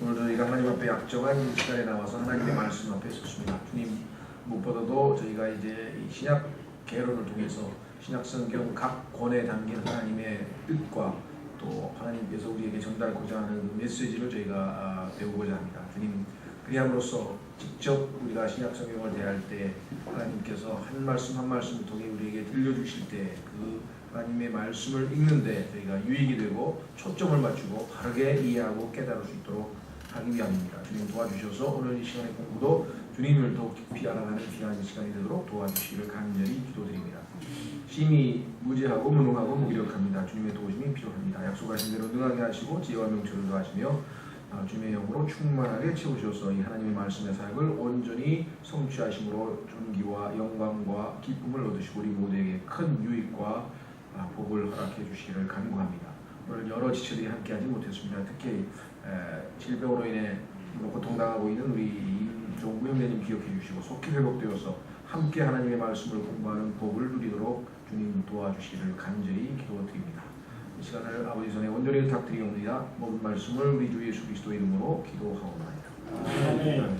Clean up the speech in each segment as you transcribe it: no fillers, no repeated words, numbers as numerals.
오늘도 저희가 하나님 앞에 약정한 시간에 나와서 하나님의 말씀 앞에 섰습니다. 주님, 무엇보다도 저희가 이제 이 신약 개론을 통해서 신약 성경 각 권에 담긴 하나님의 뜻과 또 하나님께서 우리에게 전달하고자 하는 메시지를 저희가 배우고자 합니다. 주님, 그리함으로써 직접 우리가 신약 성경을 대할 때 하나님께서 한 말씀 한 말씀을 통해 우리에게 들려주실 때 그 하나님의 말씀을 읽는데 저희가 유익이 되고 초점을 맞추고 바르게 이해하고 깨달을 수 있도록 하기 위함입니다. 주님 도와주셔서 오늘 이 시간의 공부도 주님을 더 깊이 알아가는 귀한 시간이 되도록 도와주시기를 간절히 기도드립니다. 심히 무죄하고 무능하고 무기력합니다. 주님의 도우심이 필요합니다. 약속하신 대로 능하게 하시고 지혜와 명철을 더하시며 주님의 영으로 충만하게 채우셔서 이 하나님의 말씀의 사역을 온전히 성취하심으로 존귀와 영광과 기쁨을 얻으시고 우리 모두에게 큰 유익과 복을 허락해 주시기를 간구합니다. 오늘 여러 지체들이 함께하지 못했습니다. 특히 질병으로 인해 고통당하고 있는 우리 임종구 형제님 기억해 주시고 속히 회복되어서 함께 하나님의 말씀을 공부하는 복을 누리도록 주님 도와주시기를 간절히 기도드립니다. 이 시간을 아버지 손에 온전히 부탁드리옵니다. 모든 말씀을 우리 주 예수 그리스도의 이름으로 기도하옵나이다. 아멘.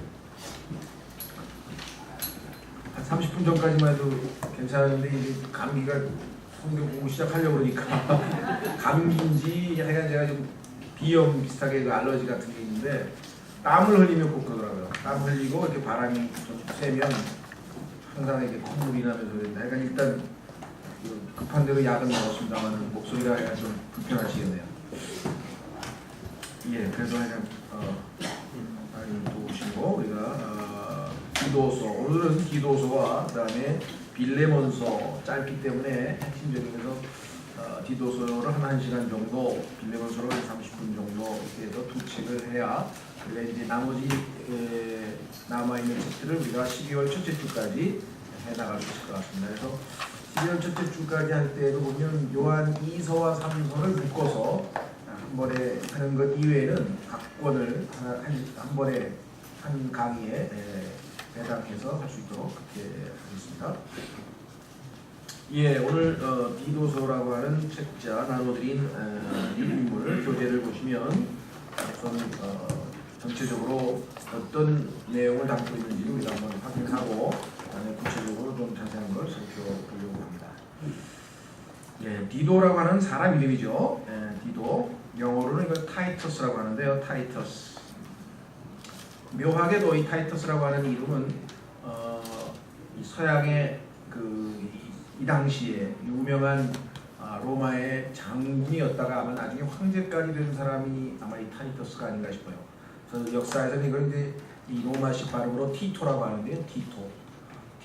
한 30분 전까지만 해도 괜찮은데 이제 감기가 성경 공부 시작하려고 그러니까 감기인지 하여간 제가 좀 비염 비슷하게 그 알러지 같은 게 있는데 땀을 흘리면 꼭 그러더라고요. 땀 흘리고 이렇게 바람이 좀 세면 항상 이렇게 콧물이 나면서 그런데 하여간 일단 급한 대로 약은 먹었습니다만 목소리가 약간 좀 불편하시겠네요. 예, 그래도 하여간 하나님 도우시고 우리가 디도서, 오늘은 디도서와 그 다음에 빌레몬서 짧기 때문에 핵심적으로 디도서를 한 1시간 정도, 빌레몬서를 한 30분 정도 이렇게 해서 두 책을 해야 우리가 이제 나머지 남아있는 책들을 우리가 12월 첫째 주까지 해나갈 수 있을 것 같습니다. 그래서 12월 첫째 주까지 할 때도 보면 요한 2서와 3서를 묶어서 한 번에 하는 것 이외에는 각 권을 한 번에 한 강의에 배당해서 할 수 있도록 그렇게 하겠습니다. 예, 오늘 디도서라고 하는 책자 나눠드린 인물 교재를 보시면 우선 전체적으로 어떤 내용을 담고 있는지 우리가 한번 확인하고 그다음에 구체적으로 좀 자세한 걸 살펴보려고 합니다. 예, 디도라고 하는 사람 이름이죠. 디도, 영어로는 이걸 타이터스라고 하는데요. 타이터스. 묘하게도 이 타이터스라고 하는 이름은 이 서양의 이 당시에 유명한 로마의 장군이었다가 아마 나중에 황제까지 된 사람이 아마 이 타이터스가 아닌가 싶어요. 그래서 역사에서는 이걸 이제 이 로마식 발음으로 티토라고 하는데요.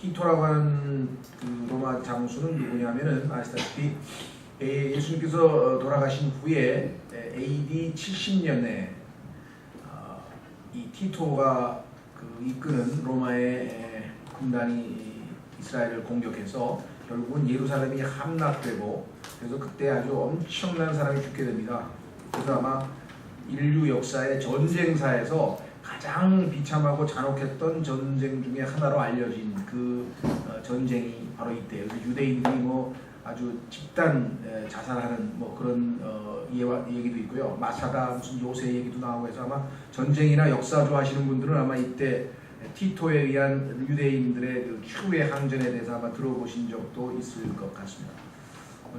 티토라고 하는 그 로마 장수는 누구냐면은 아시다시피 예수님께서 돌아가신 후에 AD 70년에 이 티토가 이끄는 로마의 군단이 이스라엘을 공격해서 결국은 예루살렘이 함락되고 그래서 그때 아주 엄청난 사람이 죽게 됩니다. 그래서 아마 인류 역사의 전쟁사에서 가장 비참하고 잔혹했던 전쟁 중에 하나로 알려진 그 전쟁이 바로 이때. 그래서 유대인들이 뭐 아주 집단 자살하는 뭐 그런 얘기도 있고요. 마사다 무슨 요새 얘기도 나오고 해서 아마 전쟁이나 역사 좋아하시는 분들은 아마 이때 티토에 의한 유대인들의 그 추후의 항전에 대해서 아마 들어보신 적도 있을 것 같습니다.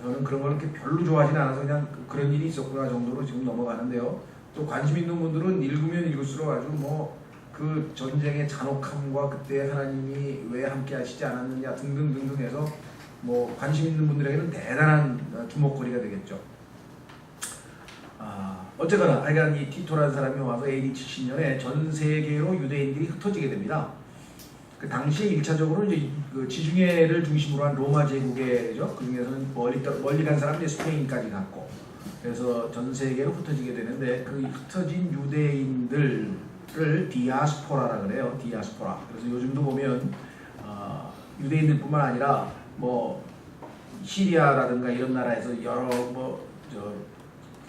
저는 그런 걸 그렇게 별로 좋아하지는 않아서 그냥 그런 일이 있었구나 정도로 지금 넘어가는데요. 또 관심 있는 분들은 읽으면 읽을수록 아주 뭐 그 전쟁의 잔혹함과 그때 하나님이 왜 함께 하시지 않았느냐 등등등등 해서 뭐 관심 있는 분들에게는 대단한 주목거리가 되겠죠. 어쨌거나 하여간 이 티토라는 사람이 와서 AD 70년에 전 세계로 유대인들이 흩어지게 됩니다. 그 당시에 1차적으로 이제 그 지중해를 중심으로 한 로마 제국에죠. 그 중에서는 멀리 간 사람이 이제 스페인까지 갔고, 그래서 전 세계로 흩어지게 되는데 그 흩어진 유대인들을 디아스포라라 그래요. 디아스포라. 그래서 요즘도 보면 유대인들뿐만 아니라 뭐 시리아라든가 이런 나라에서 여러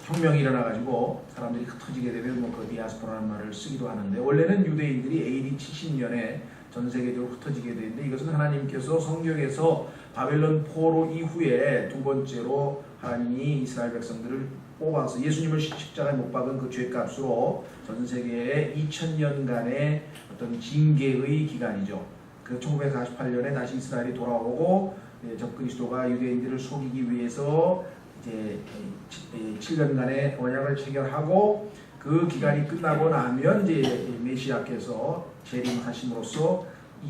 혁명이 일어나가지고 사람들이 흩어지게 되면 뭐 그 디아스포라는 말을 쓰기도 하는데 원래는 유대인들이 AD 70년에 전 세계적으로 흩어지게 되는데 이것은 하나님께서 성경에서 바벨론 포로 이후에 두 번째로 하나님이 이스라엘 백성들을 뽑아서 예수님을 십자가에 못 박은 그 죄값으로 전 세계에 2000년간의 어떤 징계의 기간이죠. 그 1948년에 다시 이스라엘이 돌아오고 적그리스도가 유대인들을 속이기 위해서 이제 7년간의 언약을 체결하고 그 기간이 끝나고 나면 이제 메시아께서 재림하심으로써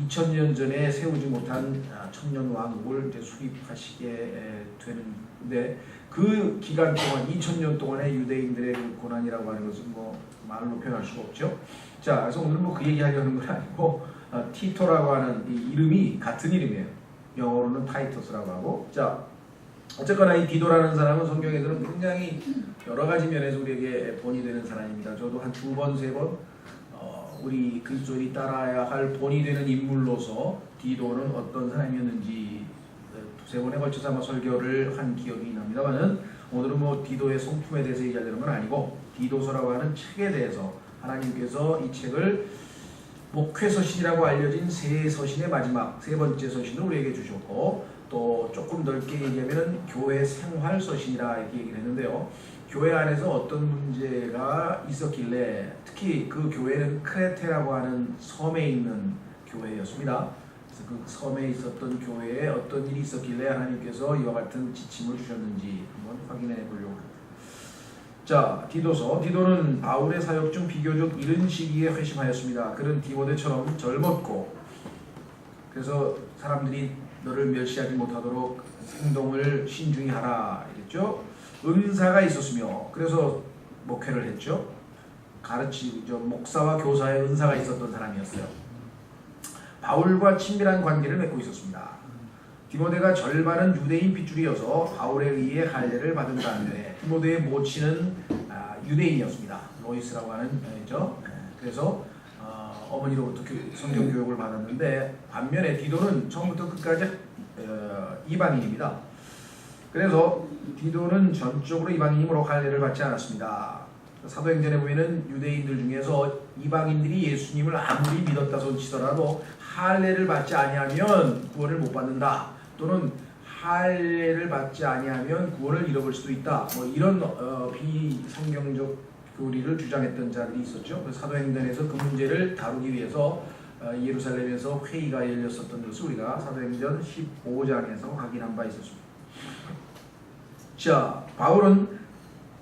2000년 전에 세우지 못한 천년 왕국을 이제 수립하시게 되는데 그 기간 동안 2000년 동안의 유대인들의 그 고난이라고 하는 것은 뭐 말로 표현할 수가 없죠. 자, 그래서 오늘은 뭐 그 얘기 하려는 건 아니고 티토라고 하는 이 이름이 같은 이름이에요. 영어로는 타이터스라고 하고. 자, 어쨌거나 이 디도라는 사람은 성경에서는 굉장히 여러 가지 면에서 우리에게 본이 되는 사람입니다. 저도 한 2번, 3번 우리 그리스도인이 따라야 할 본이 되는 인물로서 디도는 어떤 사람이었는지 2-3번에 걸쳐서 아마 설교를 한 기억이 납니다만은 오늘은 뭐 디도의 성품에 대해서 얘기하려는 건 아니고 디도서라고 하는 책에 대해서 하나님께서 이 책을 목회서신이라고 알려진 세 서신의 마지막 세 번째 서신을 우리에게 주셨고 또 조금 넓게 얘기하면 교회 생활 서신이라 이렇게 얘기를 했는데요. 교회 안에서 어떤 문제가 있었길래 특히 그 교회는 크레테라고 하는 섬에 있는 교회였습니다. 그래서 그 섬에 있었던 교회에 어떤 일이 있었길래 하나님께서 이와 같은 지침을 주셨는지 한번 확인해 보려고 합니다. 자, 디도서. 디도는 바울의 사역 중 비교적 이른 시기에 회심하였습니다. 그는 디모데처럼 젊었고 그래서 사람들이 너를 멸시하지 못하도록 행동을 신중히 하라 이랬죠. 은사가 있었으며 그래서 목회를 했죠. 목사와 교사의 은사가 있었던 사람이었어요. 바울과 친밀한 관계를 맺고 있었습니다. 디모데가 절반은 유대인 핏줄이어서 바울에 의해 할례를 받은 다음에 디모데의 모친은 유대인이었습니다. 로이스라고 하는 죠. 그래서 어머니로부터 성경 교육을 받았는데 반면에 디도는 처음부터 끝까지 이방인입니다. 그래서 디도는 전적으로 이방인이므로 할례를 받지 않았습니다. 사도행전에 보면은 유대인들 중에서 이방인들이 예수님을 아무리 믿었다 손치더라도 할례를 받지 아니하면 구원을 못 받는다. 또는 할례를 받지 아니하면 구원을 잃어볼 수도 있다. 뭐 이런 비성경적 교리를 주장했던 자들이 있었죠. 그래서 사도행전에서 그 문제를 다루기 위해서 예루살렘에서 회의가 열렸었던 것을 우리가 사도행전 15장에서 확인한 바 있었습니다. 자, 바울은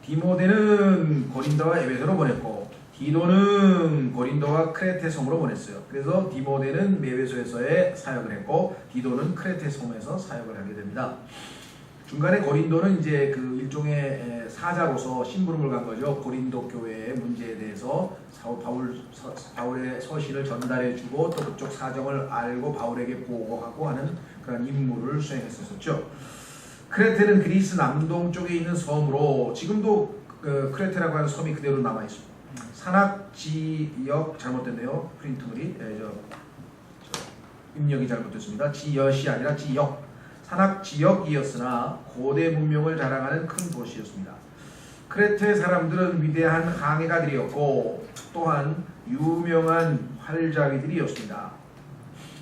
디모데는 고린도와 에베소로 보냈고 디도는 고린도와 크레테 섬으로 보냈어요. 그래서 디모데는 에베소에서의 사역을 했고 디도는 크레테 섬에서 사역을 하게 됩니다. 중간에 고린도는 이제 그 일종의 사자로서 심부름을 간 거죠. 고린도 교회의 문제에 대해서 바울의 서신을 전달해주고 또 그쪽 사정을 알고 바울에게 보고하고 하는 그런 임무를 수행했었죠. 크레테는 그리스 남동 쪽에 있는 섬으로 지금도 그 크레테라고 하는 섬이 그대로 남아 있습니다. 산악지역 잘못됐네요. 프린트물이 입력이 잘못됐습니다. 지역이 아니라 지역. 산악지역이었으나 고대 문명을 자랑하는 큰 도시였습니다. 크레테 사람들은 위대한 항해가들이었고 또한 유명한 활자기들이었습니다.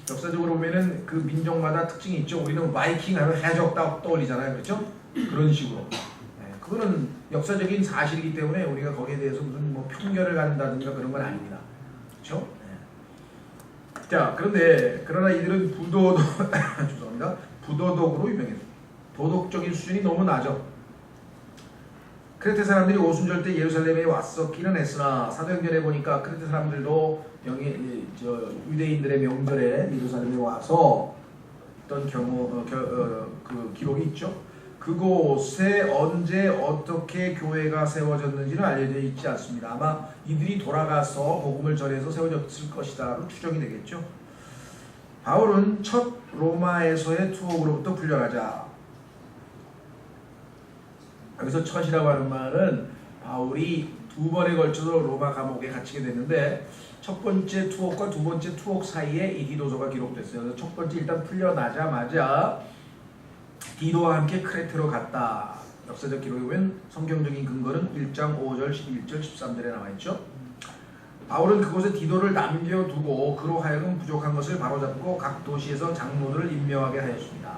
역사적으로 보면은 그 민족마다 특징이 있죠. 우리는 바이킹 하면 해적 떠올리잖아요. 그렇죠? 그런 식으로. 그거는 역사적인 사실이기 때문에 우리가 거기에 대해서 무슨 뭐 편견을 갖는다든가 그런 건 아닙니다. 그렇죠? 자, 그러나 이들은 죄송합니다. 부도덕으로 유명해요. 도덕적인 수준이 너무 낮아. 크레테 사람들이 오순절 때 예루살렘에 왔었기는 했으나 사도행전에 보니까 크레테 사람들도 유대인들의 명절에 예루살렘에 와서 어떤 그 기록이 있죠. 그곳에 언제 어떻게 교회가 세워졌는지는 알려져 있지 않습니다. 아마 이들이 돌아가서 복음을 전해서 세워졌을 것이다로 추정이 되겠죠. 바울은 첫 로마에서의 투옥으로부터 풀려나자. 여기서 첫이라고 하는 말은 바울이 2번에 걸쳐서 로마 감옥에 갇히게 됐는데 첫 번째 투옥과 두 번째 투옥 사이에 이 디도서가 기록됐어요. 그래서 첫 번째 일단 풀려나자마자 디도와 함께 크레테로 갔다. 역사적 기록에 보면 성경적인 근거는 1장 5절, 11절, 13절에 나와있죠. 바울은 그곳에 디도를 남겨두고 그로 하여금 부족한 것을 바로잡고 각 도시에서 장로들을 임명하게 하였습니다.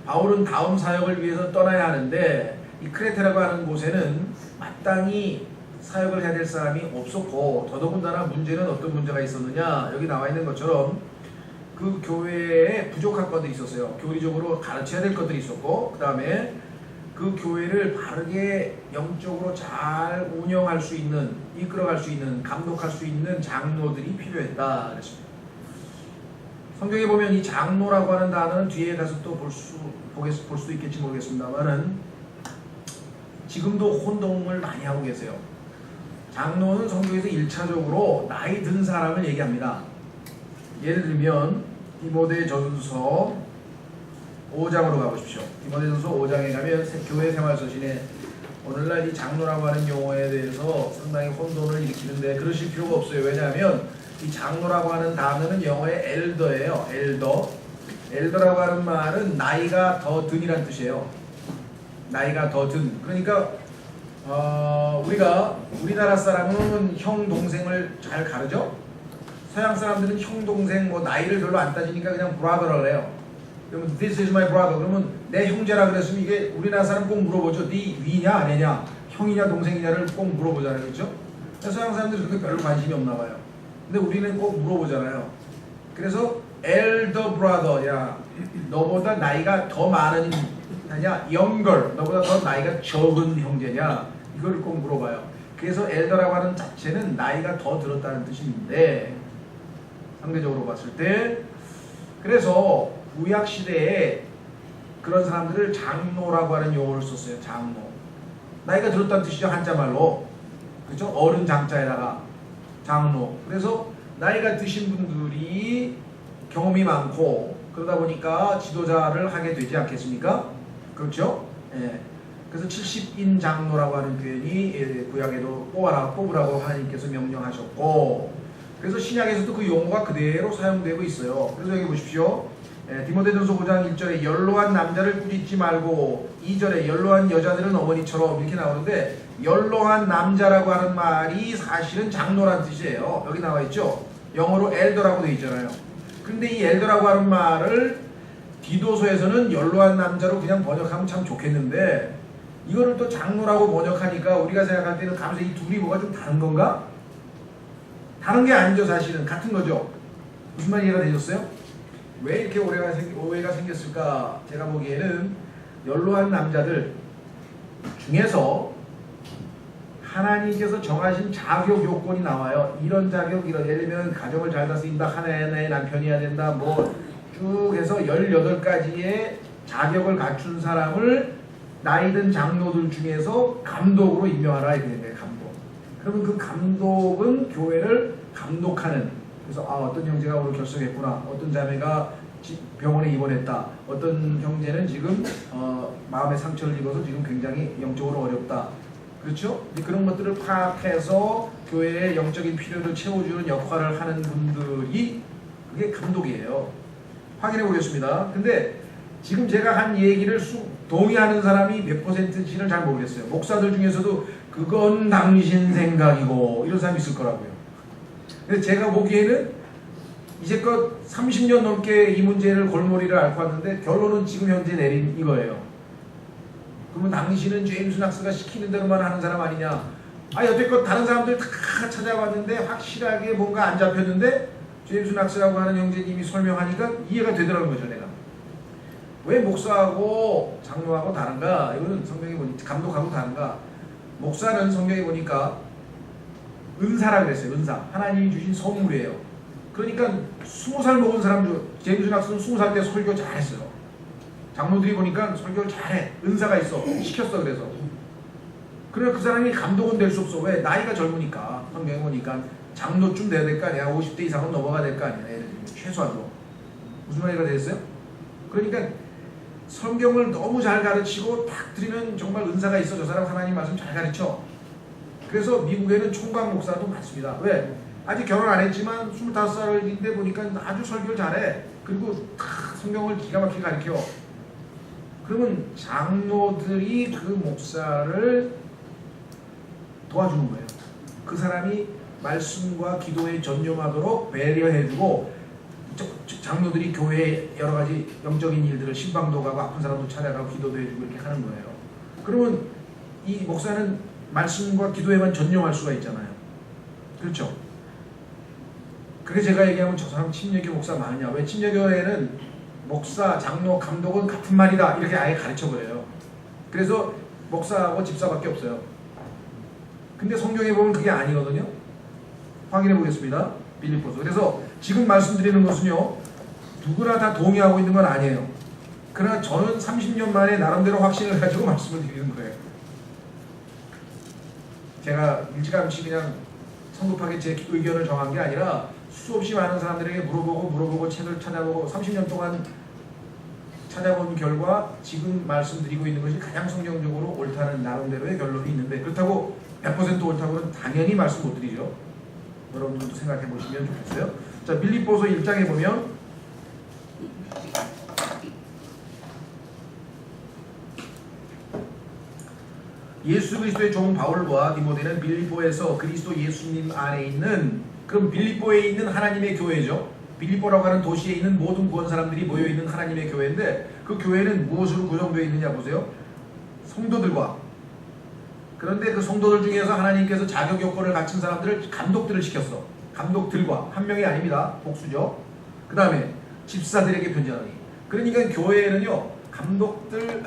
바울은 다음 사역을 위해서 떠나야 하는데 이 크레테라고 하는 곳에는 마땅히 사역을 해야 될 사람이 없었고, 더더군다나 문제는 어떤 문제가 있었느냐, 여기 나와 있는 것처럼 그 교회에 부족한 것들이 있었어요. 교리적으로 가르쳐야 될 것들이 있었고, 그 다음에 그 교회를 바르게 영적으로 잘 운영할 수 있는, 이끌어갈 수 있는, 감독할 수 있는 장로들이 필요했다 그랬습니다. 성경에 보면 이 장로라고 하는 단어는 뒤에 가서 또 볼 수도 있겠지 모르겠습니다만은 지금도 혼동을 많이 하고 계세요. 장로는 성경에서 1차적으로 나이 든 사람을 얘기합니다. 예를 들면 디모데전서 5장으로 가보십시오. 디모데전서 5장에 가면 교회 생활서신에 오늘날 이 장로라고 하는 용어에 대해서 상당히 혼돈을 일으키는데 그러실 필요가 없어요. 왜냐하면 이 장로라고 하는 단어는 영어의 엘더예요. 엘더라고 하는 말은 나이가 더 든이란 뜻이에요. 나이가 더 든. 그러니까 우리나라 사람은 형 동생을 잘 가르죠. 서양 사람들은 형 동생 뭐 나이를 별로 안 따지니까 그냥 brother라고 해요. 그러면 this is my brother. 그러면 내 형제라 그랬으면 이게 우리나라 사람 꼭 물어보죠. 네 위냐 아니냐, 형이냐 동생이냐를 꼭 물어보잖아요, 그렇죠? 서양 사람들은 그렇게 별로 관심이 없나 봐요. 근데 우리는 꼭 물어보잖아요. 그래서 elder brother, 야 너보다 나이가 더 많은 아니야, younger, 너보다 더 나이가 적은 형제냐, 이걸 꼭 물어봐요. 그래서 elder라고 하는 자체는 나이가 더 들었다는 뜻인데, 상대적으로 봤을 때, 그래서 구약 시대에 그런 사람들을 장로라고 하는 용어를 썼어요. 장로. 나이가 들었다는 뜻이죠, 한자말로. 그렇죠? 어른 장자에다가 장로. 그래서 나이가 드신 분들이 경험이 많고 그러다 보니까 지도자를 하게 되지 않겠습니까? 그렇죠? 예. 그래서 70인 장로라고 하는 표현이 구약에도 뽑으라고 하나님께서 명령하셨고, 그래서 신약에서도 그 용어가 그대로 사용되고 있어요. 그래서 여기 보십시오. 디모데전서 5장 1절에 연로한 남자를 꾸짖지 말고, 2절에 연로한 여자들은 어머니처럼, 이렇게 나오는데 연로한 남자라고 하는 말이 사실은 장로란 뜻이에요. 여기 나와 있죠. 영어로 엘더라고 되어 있잖아요. 근데 이 엘더라고 하는 말을 디도서에서는 연로한 남자로 그냥 번역하면 참 좋겠는데, 이거를 또 장로라고 번역하니까 우리가 생각할 때는 가면서 이 둘이 뭐가 좀 다른 건가? 다른 게 아니죠. 사실은 같은 거죠. 무슨 말 이해가 되셨어요? 왜 이렇게 오해가 생겼을까? 제가 보기에는 연로한 남자들 중에서 하나님께서 정하신 자격 요건이 나와요. 이런 자격, 이런, 예를 들면 가정을 잘 다스린다, 하나의 남편이어야 된다, 뭐 쭉 해서 18가지의 자격을 갖춘 사람을 나이든 장로들 중에서 감독으로 임명하라, 이렇게 됩니다. 감독. 그러면 그 감독은 교회를 감독하는, 그래서 어떤 형제가 오늘 결석했구나, 어떤 자매가 병원에 입원했다, 어떤 형제는 지금 마음의 상처를 입어서 지금 굉장히 영적으로 어렵다, 그렇죠? 그런 것들을 파악해서 교회의 영적인 필요를 채워주는 역할을 하는 분들이, 그게 감독이에요. 확인해 보겠습니다. 근데 지금 제가 한 얘기를 동의하는 사람이 몇 %인지는 잘 모르겠어요. 목사들 중에서도 그건 당신 생각이고 이런 사람이 있을 거라고요. 근데 제가 보기에는 이제껏 30년 넘게 이 문제를 골머리를 앓고 왔는데 결론은 지금 현재 내린 이거예요. 그러면 당신은 제임스 낙스가 시키는 대로만 하는 사람 아니냐? 여태껏 다른 사람들 다 찾아봤는데 확실하게 뭔가 안 잡혔는데 제임스 낙스라고 하는 형제님이 설명하니까 이해가 되더라는 거죠. 내가 왜 목사하고 장로하고 다른가? 이거는 성경에 보니까 감독하고 다른가? 목사는 성경에 보니까 은사라 그랬어요. 은사. 하나님이 주신 선물이에요. 그러니까 20살 먹은 사람도, 제임스 낙스는 20살 때 설교 잘했어요. 장로들이 보니까 설교를 잘해. 은사가 있어. 시켰어. 그래서. 그래 그 사람이 감독은 될 수 없어. 왜? 나이가 젊으니까. 성경에 보니까 장로쯤 돼야 될 거 아니야. 50대 이상은 넘어가야 될 거 아니야. 예를 들면 최소한도. 무슨 말이가 되겠어요? 그러니까 성경을 너무 잘 가르치고 딱 들으면 정말 은사가 있어. 저 사람 하나님 말씀 잘 가르쳐. 그래서 미국에는 총각 목사도 많습니다. 왜? 아직 결혼 안 했지만 25살인데 보니까 아주 설교를 잘해. 그리고 성경을 기가 막히게 가르쳐. 그러면 장로들이 그 목사를 도와주는 거예요. 그 사람이 말씀과 기도에 전념하도록 배려해주고, 장로들이 교회의 여러 가지 영적인 일들을 신방도 가고 아픈 사람도 찾아가고 기도도 해주고 이렇게 하는 거예요. 그러면 이 목사는 말씀과 기도에만 전념할 수가 있잖아요. 그렇죠? 그게 제가 얘기하면 저 사람 침례교 목사 많으냐? 왜 침례교회는 목사, 장로, 감독은 같은 말이다 이렇게 아예 가르쳐버려요. 그래서 목사하고 집사밖에 없어요. 근데 성경에 보면 그게 아니거든요. 확인해 보겠습니다. 빌립보서. 그래서 지금 말씀드리는 것은요, 누구나 다 동의하고 있는 건 아니에요. 그러나 저는 30년 만에 나름대로 확신을 가지고 말씀을 드리는 거예요. 제가 일찌감치 그냥 성급하게 제 의견을 정한 게 아니라 수없이 많은 사람들에게 물어보고 책을 찾아보고 30년 동안 찾아본 결과 지금 말씀드리고 있는 것이 가장 성경적으로 옳다는 나름대로의 결론이 있는데, 그렇다고 100% 옳다고는 당연히 말씀 못 드리죠. 여러분들도 생각해 보시면 좋겠어요. 자, 빌립보서 1장에 보면 예수 그리스도의 종 바울과 디모데는 빌립보에서 그리스도 예수님 안에 있는, 그럼 빌립보에 있는 하나님의 교회죠. 빌립보라고 하는 도시에 있는 모든 구원 사람들이 모여있는 하나님의 교회인데, 그 교회는 무엇으로 구성되어 있느냐 보세요. 성도들과, 그런데 그 성도들 중에서 하나님께서 자격 요건을 갖춘 사람들을 감독들을 시켰어. 감독들과, 한 명이 아닙니다. 복수죠. 그 다음에 집사들에게 편지하니. 그러니까 교회는요, 감독들,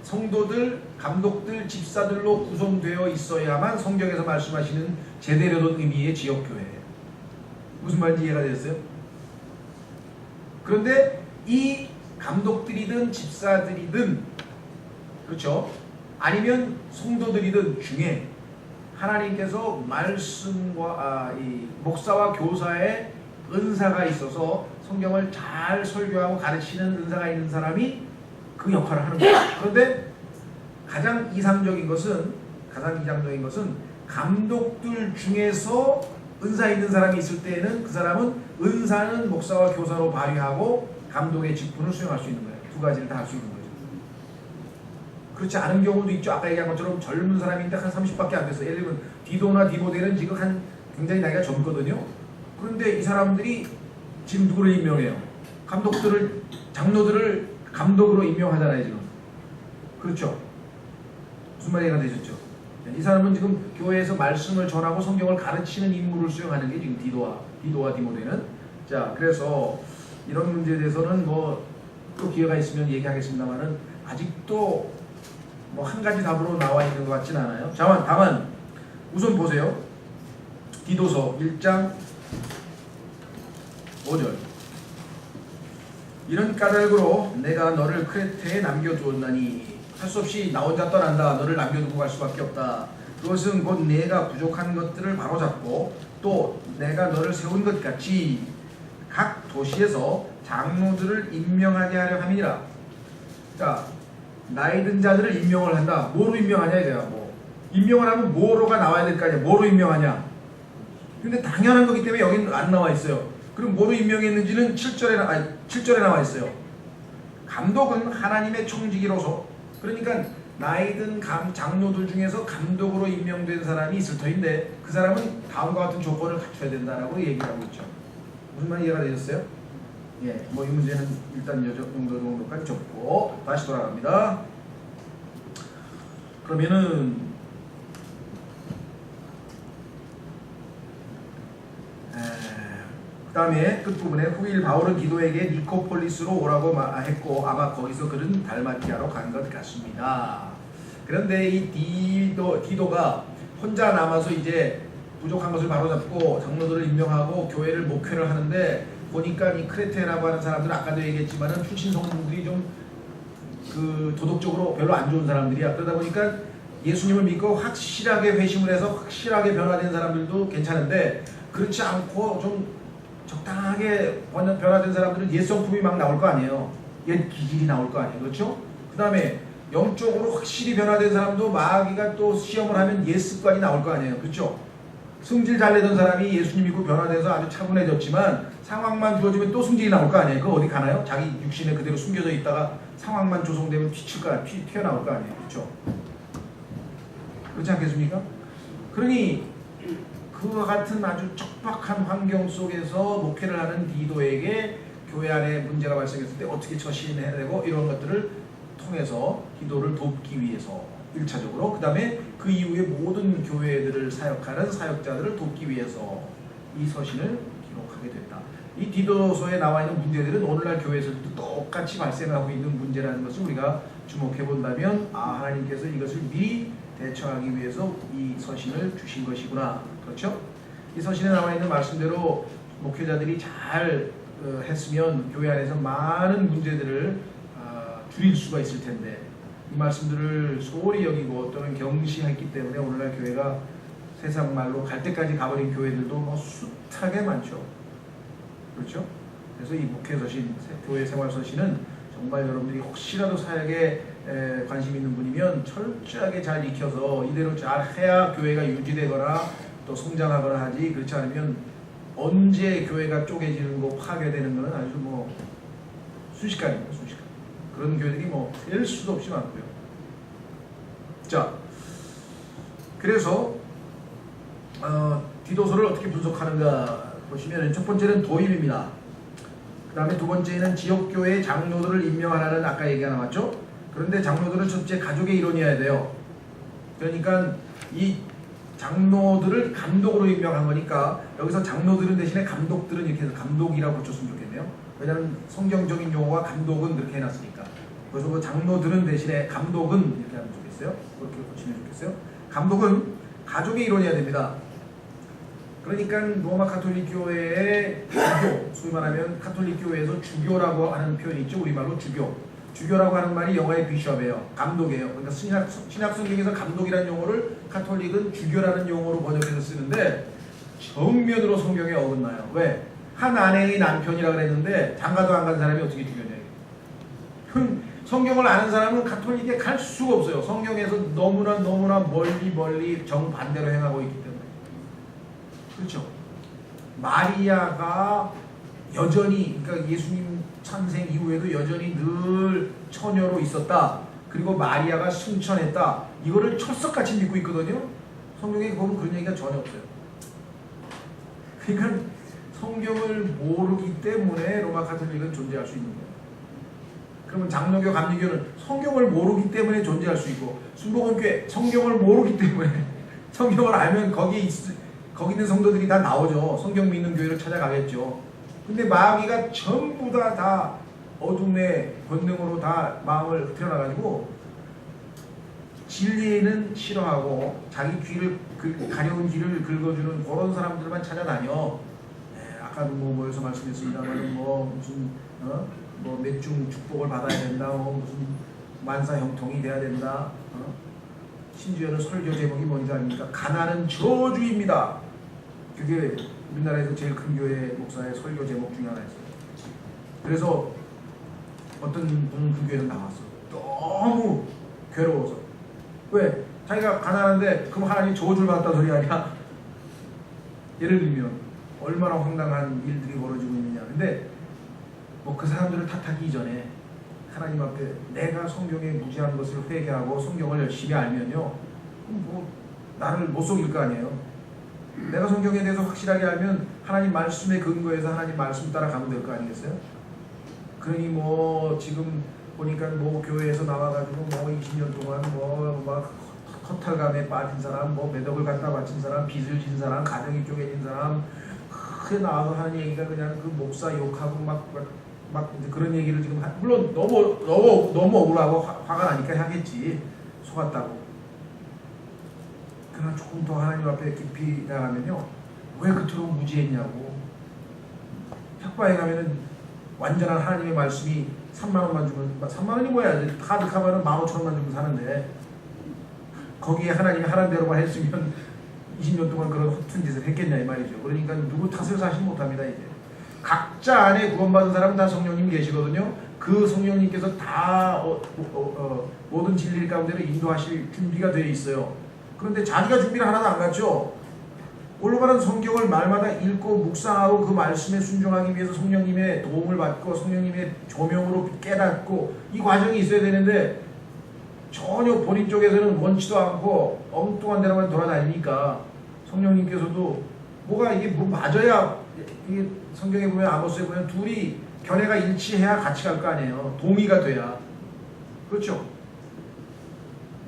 성도들, 감독들, 집사들로 구성되어 있어야만 성경에서 말씀하시는 제대로 된 의미의 지역교회예요. 무슨 말인지 이해가 되셨어요? 그런데 이 감독들이든 집사들이든, 그렇죠? 아니면 성도들이든 중에 하나님께서 말씀과 이 목사와 교사의 은사가 있어서 성경을 잘 설교하고 가르치는 은사가 있는 사람이 그 역할을 하는 거예요. 그런데 가장 이상적인 것은 감독들 중에서 은사 있는 사람이 있을 때에는 그 사람은 은사는 목사와 교사로 발휘하고 감독의 직분을 수행할 수 있는 거예요. 두 가지를 다 할 수 있는 거죠. 그렇지 않은 경우도 있죠. 아까 얘기한 것처럼 젊은 사람인데 한 30밖에 안 됐어요. 예를 들면 디도나 디모데는 지금 한 굉장히 나이가 젊거든요. 그런데 이 사람들이 지금 누구를 임명해요? 감독들을, 장로들을 감독으로 임명하잖아요, 지금. 그렇죠? 무슨 말이 이해가 되셨죠? 이 사람은 지금 교회에서 말씀을 전하고 성경을 가르치는 임무를 수행하는 게 지금 디도와 디모데는. 자, 그래서 이런 문제에 대해서는 뭐 또 기회가 있으면 얘기하겠습니다만은 아직도 뭐 한 가지 답으로 나와 있는 것 같진 않아요. 다만 우선 보세요. 디도서 1장 5절. 이런 까닭으로 내가 너를 크레테에 남겨두었나니, 할 수 없이 나 혼자 떠난다. 너를 남겨두고 갈 수밖에 없다. 그것은 곧 내가 부족한 것들을 바로잡고 또 내가 너를 세운 것 같이 각 도시에서 장로들을 임명하게 하려 함이니라. 자, 나이 든 자들을 임명을 한다. 뭐로 임명하냐 이거야. 뭐 임명을 하면 뭐로가 나와야 될 거 아니야. 뭐로 임명하냐. 근데 당연한 거기 때문에 여기는 안 나와 있어요. 그럼 뭐로 임명했는지는 7절에 나와 있어요. 감독은 하나님의 청지기로서, 그러니까 나이든 장로들 중에서 감독으로 임명된 사람이 있을 터인데 그 사람은 다음과 같은 조건을 갖춰야 된다라고 얘기를 하고 있죠. 무슨 말이 이해가 되셨어요? 예, 뭐 이 문제는 일단 이 정도까지 접고 다시 돌아갑니다. 그러면은 그 다음에 끝부분에 후일 바울은 디도에게 니코폴리스로 오라고 했고 아마 거기서 그는 달마티아로 간 것 같습니다. 그런데 이 디도가 혼자 남아서 이제 부족한 것을 바로잡고 장로들을 임명하고 교회를 목회를 하는데, 보니까 이 크레테라고 하는 사람들은 아까도 얘기했지만은 출신 성도들이 좀 그 도덕적으로 별로 안 좋은 사람들이야. 그러다 보니까 예수님을 믿고 확실하게 회심을 해서 확실하게 변화된 사람들도 괜찮은데, 그렇지 않고 좀 적당하게 변화된 사람들은 옛 성품이 막 나올 거 아니에요. 옛 기질이 나올 거 아니에요. 그렇죠? 그 다음에 영적으로 확실히 변화된 사람도 마귀가 또 시험을 하면 옛 습관이 나올 거 아니에요. 그렇죠? 승질 잘 내던 사람이 예수님 믿고 변화돼서 아주 차분해졌지만 상황만 주어지면 또 승질이 나올 거 아니에요. 그거 어디 가나요? 자기 육신에 그대로 숨겨져 있다가 상황만 조성되면 튀어나올 거 아니에요. 그렇죠? 그렇지 않겠습니까? 그러니 그와 같은 아주 척박한 환경 속에서 목회를 하는 디도에게 교회 안에 문제가 발생했을 때 어떻게 처신해야 되고 이런 것들을 통해서 디도를 돕기 위해서 1차적으로. 그 다음에 그 이후에 모든 교회들을 사역하는 사역자들을 돕기 위해서 이 서신을 기록하게 됐다. 이 디도서에 나와 있는 문제들은 오늘날 교회에서도 똑같이 발생하고 있는 문제라는 것을 우리가 주목해 본다면, 하나님께서 이것을 미리 대처하기 위해서 이 서신을 주신 것이구나. 그렇죠? 이 서신에 나와 있는 말씀대로 목회자들이 잘 했으면 교회 안에서 많은 문제들을 줄일 수가 있을 텐데, 이 말씀들을 소홀히 여기고 또는 경시했기 때문에 오늘날 교회가 세상 말로 갈 때까지 가버린 교회들도 뭐 숱하게 많죠. 그렇죠? 그래서 이 목회서신, 교회 생활서신은 정말 여러분들이 혹시라도 사역에 관심 있는 분이면 철저하게 잘 익혀서 이대로 잘 해야 교회가 유지되거나 또 성장하거나 하지, 그렇지 않으면 언제 교회가 쪼개지는 거, 파괴되는 것은 아주 뭐 순식간입니다. 순식간. 그런 교회들이 뭐 될 수도 없이 많고요. 자, 그래서 디도서를 어떻게 분석하는가 보시면, 첫 번째는 도입입니다. 그 다음에 두 번째는 지역교회 장로들을 임명하라는 아까 얘기가 나왔죠. 그런데 장로들은 첫째 가족의 일원이어야 돼요. 그러니까 이 장로들을 감독으로 임명한 거니까 여기서 장로들은 대신에 감독들은 이렇게 해서 감독이라고 붙였으면 좋겠네요. 왜냐하면 성경적인 용어가 감독은 그렇게 해놨으니까. 그래서 그 장로들은 대신에 감독은 이렇게 하면 좋겠어요. 그렇게 붙이면 좋겠어요. 감독은 가족의 일원이어야 됩니다. 그러니까 로마 가톨릭 교회의 주교, 소위 말하면 가톨릭 교회에서 주교라고 하는 표현이 있죠. 우리말로 주교. 주교라고 하는 말이 영어의 비숍이에요. 감독이에요. 그러니까 신약 성경에서 감독이라는 용어를 가톨릭은 주교라는 용어로 번역해서 쓰는데 정면으로 성경에 어긋나요. 왜? 한 아내의 남편이라 그랬는데 장가도 안 간 사람이 어떻게 주교냐. 성경을 아는 사람은 가톨릭에 갈 수가 없어요. 성경에서 너무나 멀리 정반대로 행하고 있기 때문에. 그렇죠? 마리아가 여전히, 그러니까 예수님 탄생 이후에도 여전히 늘 처녀로 있었다. 그리고 마리아가 승천했다. 이거를 철석같이 믿고 있거든요. 성경에 보면 그런 얘기가 전혀 없어요. 그러니까 성경을 모르기 때문에 로마 가톨릭은 존재할 수 있는 거예요. 그러면 장로교, 감리교는 성경을 모르기 때문에 존재할 수 있고, 순복음교회 성경을 모르기 때문에, 성경을 알면 거기 있는 성도들이 다 나오죠. 성경 믿는 교회를 찾아가겠죠. 근데 마귀가 전부 다 어둠의 권능으로 다 마음을 틀어놔가지고 진리에는 싫어하고 자기 귀를 가려운 귀를 긁어주는 그런 사람들만 찾아다녀. 아까도 뭐에서 말씀했습니다만 무슨 뭐 몇중 축복을 받아야 된다, 무슨 만사 형통이 돼야 된다. 심지어는 설교 제목이 뭔지 아닙니까? 가난은 저주입니다. 그게 우리나라에서 제일 큰 교회 목사의 설교 제목 중에 하나였어요. 그래서 어떤 분은 그 교회에서 나왔어. 너무 괴로워서. 왜? 자기가 가난한데 그럼 하나님 저주를 받았다는 소리 아니야? 예를 들면 얼마나 황당한 일들이 벌어지고 있느냐. 근데 뭐 그 사람들을 탓하기 이전에 하나님 앞에 내가 성경에 무지한 것을 회개하고 성경을 열심히 알면요, 뭐 나를 못 속일 거 아니에요. 내가 성경에 대해서 확실하게 알면 하나님 말씀에 근거해서 하나님 말씀 따라 가면 될 거 아니겠어요? 그러니 뭐 지금 보니까 뭐 교회에서 나와가지고 뭐 20년 동안 뭐 막 허탈감에 빠진 사람, 뭐 매덕을 갖다 바친 사람, 빚을 진 사람, 가정이 쪼개진 사람, 크게 나와서 하는 얘기가 그냥 그 목사 욕하고 막 그런 얘기를 지금 물론 너무 억울하고 화가 나니까 하겠지. 속았다고. 그러나 조금 더 하나님 앞에 깊이 나가면요, 왜 그토록 무지했냐고. 탁바에 가면은 완전한 하나님의 말씀이 3만원만 주면, 3만원이 뭐야, 카드카면은 15,000원만 주면 사는데 거기에 하나님이 하라는 대로만 했으면 20년 동안 그런 허튼 짓을 했겠냐 이 말이죠. 그러니까 누구 탓을 사실 못합니다. 이제 각자 안에 구원받은 사람은 다 성령님 계시거든요. 그 성령님께서 다 모든 진리 가운데로 인도하실 준비가 되어 있어요. 그런데 자기가 준비를 하나도 안 갖죠. 올바른 성경을 말마다 읽고 묵상하고 그 말씀에 순종하기 위해서 성령님의 도움을 받고 성령님의 조명으로 깨닫고 이 과정이 있어야 되는데 전혀 본인 쪽에서는 원치도 않고 엉뚱한 데로만 돌아다니니까 성령님께서도 뭐가 이게 뭐 맞아야, 이게 성경에 보면 아모스에 보면 둘이 견해가 일치해야 같이 갈 거 아니에요. 동의가 돼야. 그렇죠?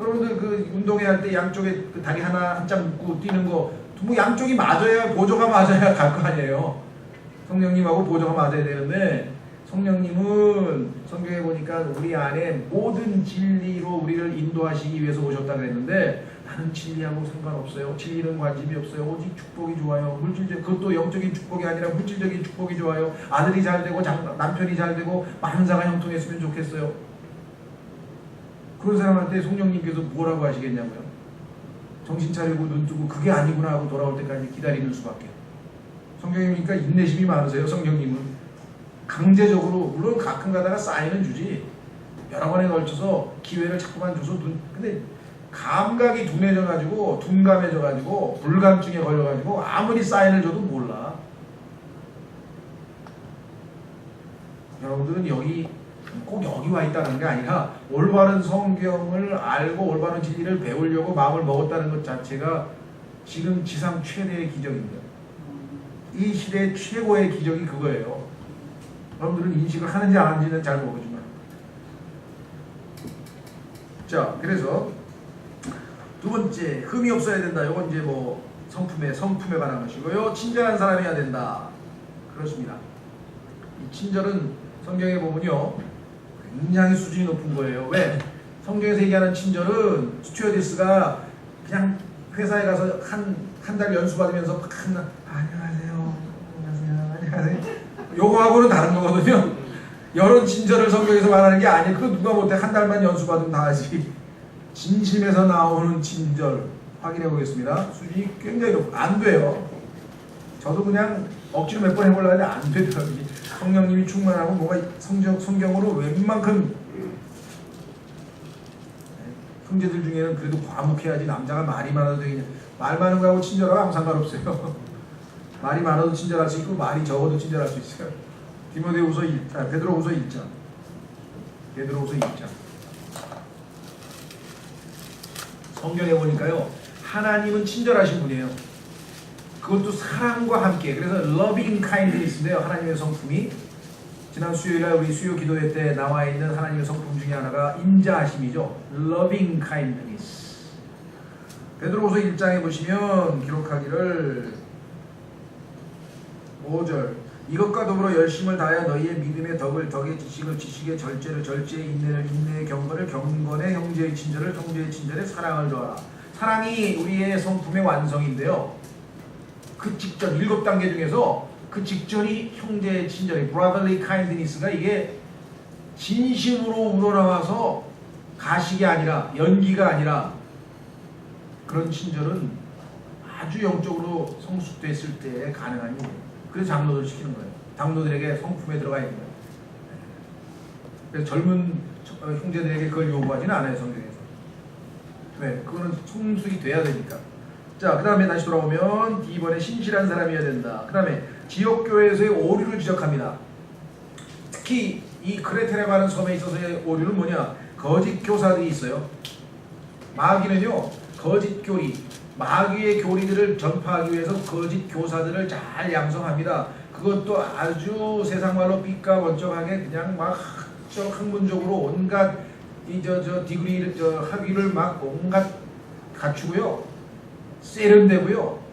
여러분들 그 운동회 할 때 양쪽에 그 다리 하나 한 짝 묶고 뛰는 거, 뭐 양쪽이 맞아야, 보조가 맞아야 갈 거 아니에요. 성령님하고 보조가 맞아야 되는데, 성령님은 성경에 보니까 우리 안에 모든 진리로 우리를 인도하시기 위해서 오셨다 그랬는데, 나는 진리하고 상관없어요. 진리는 관심이 없어요. 오직 축복이 좋아요. 물질적, 그것도 영적인 축복이 아니라 물질적인 축복이 좋아요. 아들이 잘 되고 남편이 잘 되고 만사가 형통했으면 좋겠어요. 그런 사람한테 성령님께서 뭐라고 하시겠냐고요. 정신 차리고 눈 뜨고 그게 아니구나 하고 돌아올 때까지 기다리는 수밖에. 성경이니까 인내심이 많으세요. 성령님은 강제적으로, 물론 가끔 가다가 사인은 주지, 여러 번에 걸쳐서 기회를 자꾸만 줘서 근데 감각이 둔해져가지고, 둔감해져가지고, 불감증에 걸려가지고 아무리 사인을 줘도 몰라. 여러분들은 꼭 여기 와 있다는 게 아니라 올바른 성경을 알고 올바른 진리를 배우려고 마음을 먹었다는 것 자체가 지금 지상 최대의 기적입니다. 이 시대의 최고의 기적이 그거예요. 여러분들은 인식을 하는지 안 하는지는 잘 모르지만. 자, 그래서 두 번째, 흠이 없어야 된다. 이건 이제 뭐 성품에 관한 것이고요. 친절한 사람이어야 된다. 그렇습니다. 이 친절은 성경에 보면요, 굉장히 수준이 높은 거예요. 왜? 성경에서 얘기하는 친절은 스튜어디스가 그냥 회사에 가서 한 달 연수 받으면서 안녕하세요, 요거하고는 다른 거거든요. 이런 친절을 성경에서 말하는 게 아니에요. 그거 누가 못해. 한 달만 연수 받으면 다 하지. 진심에서 나오는 친절 확인해 보겠습니다. 수준이 굉장히 높고 안 돼요. 저도 그냥 억지로 몇 번 해보려고 하는데 안 되더라고요. 성령님이 충만하고 뭐가 성경으로 웬만큼, 형제들 중에는 그래도 과묵해야지 남자가 말이 많아도 되겠냐. 말 많은 거하고 친절하고 아무 상관없어요. 말이 많아도 친절할 수 있고 말이 적어도 친절할 수 있어요. 베드로후서 1장. 베드로후서 1장. 성경에 보니까요, 하나님은 친절하신 분이에요. 그것도 사랑과 함께. 그래서 loving kindness인데요, 하나님의 성품이. 지난 수요일날 우리 수요 기도회 때 나와 있는 하나님의 성품 중에 하나가 인자하심이죠. loving kindness. 베드로후서 1장에 보시면 기록하기를 5절, 이것과 더불어 열심을 다하여 너희의 믿음의 덕을 덕의 지식을 지식의 절제를 절제의 인내를 인내의 경건을 경건의 형제의 친절을 형제의 친절에 사랑을 더하라. 사랑이 우리의 성품의 완성인데요, 그 직전 7단계 중에서 그 직전이 형제의 친절이 brotherly kindness가 이게 진심으로 우러나와서 가식이 아니라 연기가 아니라 그런 친절은 아주 영적으로 성숙됐을 때 가능한 일이에요. 그래서 장로들 시키는 거예요. 장로들에게 성품에 들어가 있는 거예요. 그래서 젊은 형제들에게 그걸 요구하지는 않아요, 성경에서. 왜? 그거는 성숙이 돼야 되니까. 자, 그 다음에 다시 돌아오면 이번에 신실한 사람이어야 된다. 그 다음에 지역교회에서의 오류를 지적합니다. 특히 이 크레테라고 하는 섬에 있어서의 오류는 뭐냐? 거짓 교사들이 있어요. 마귀는요, 거짓 교리, 마귀의 교리들을 전파하기 위해서 거짓 교사들을 잘 양성합니다. 그것도 아주 세상말로 삐까번쩍하게 그냥 막 학문적으로 온갖 디그리 학위를 막 온갖 갖추고요, 세련되고요.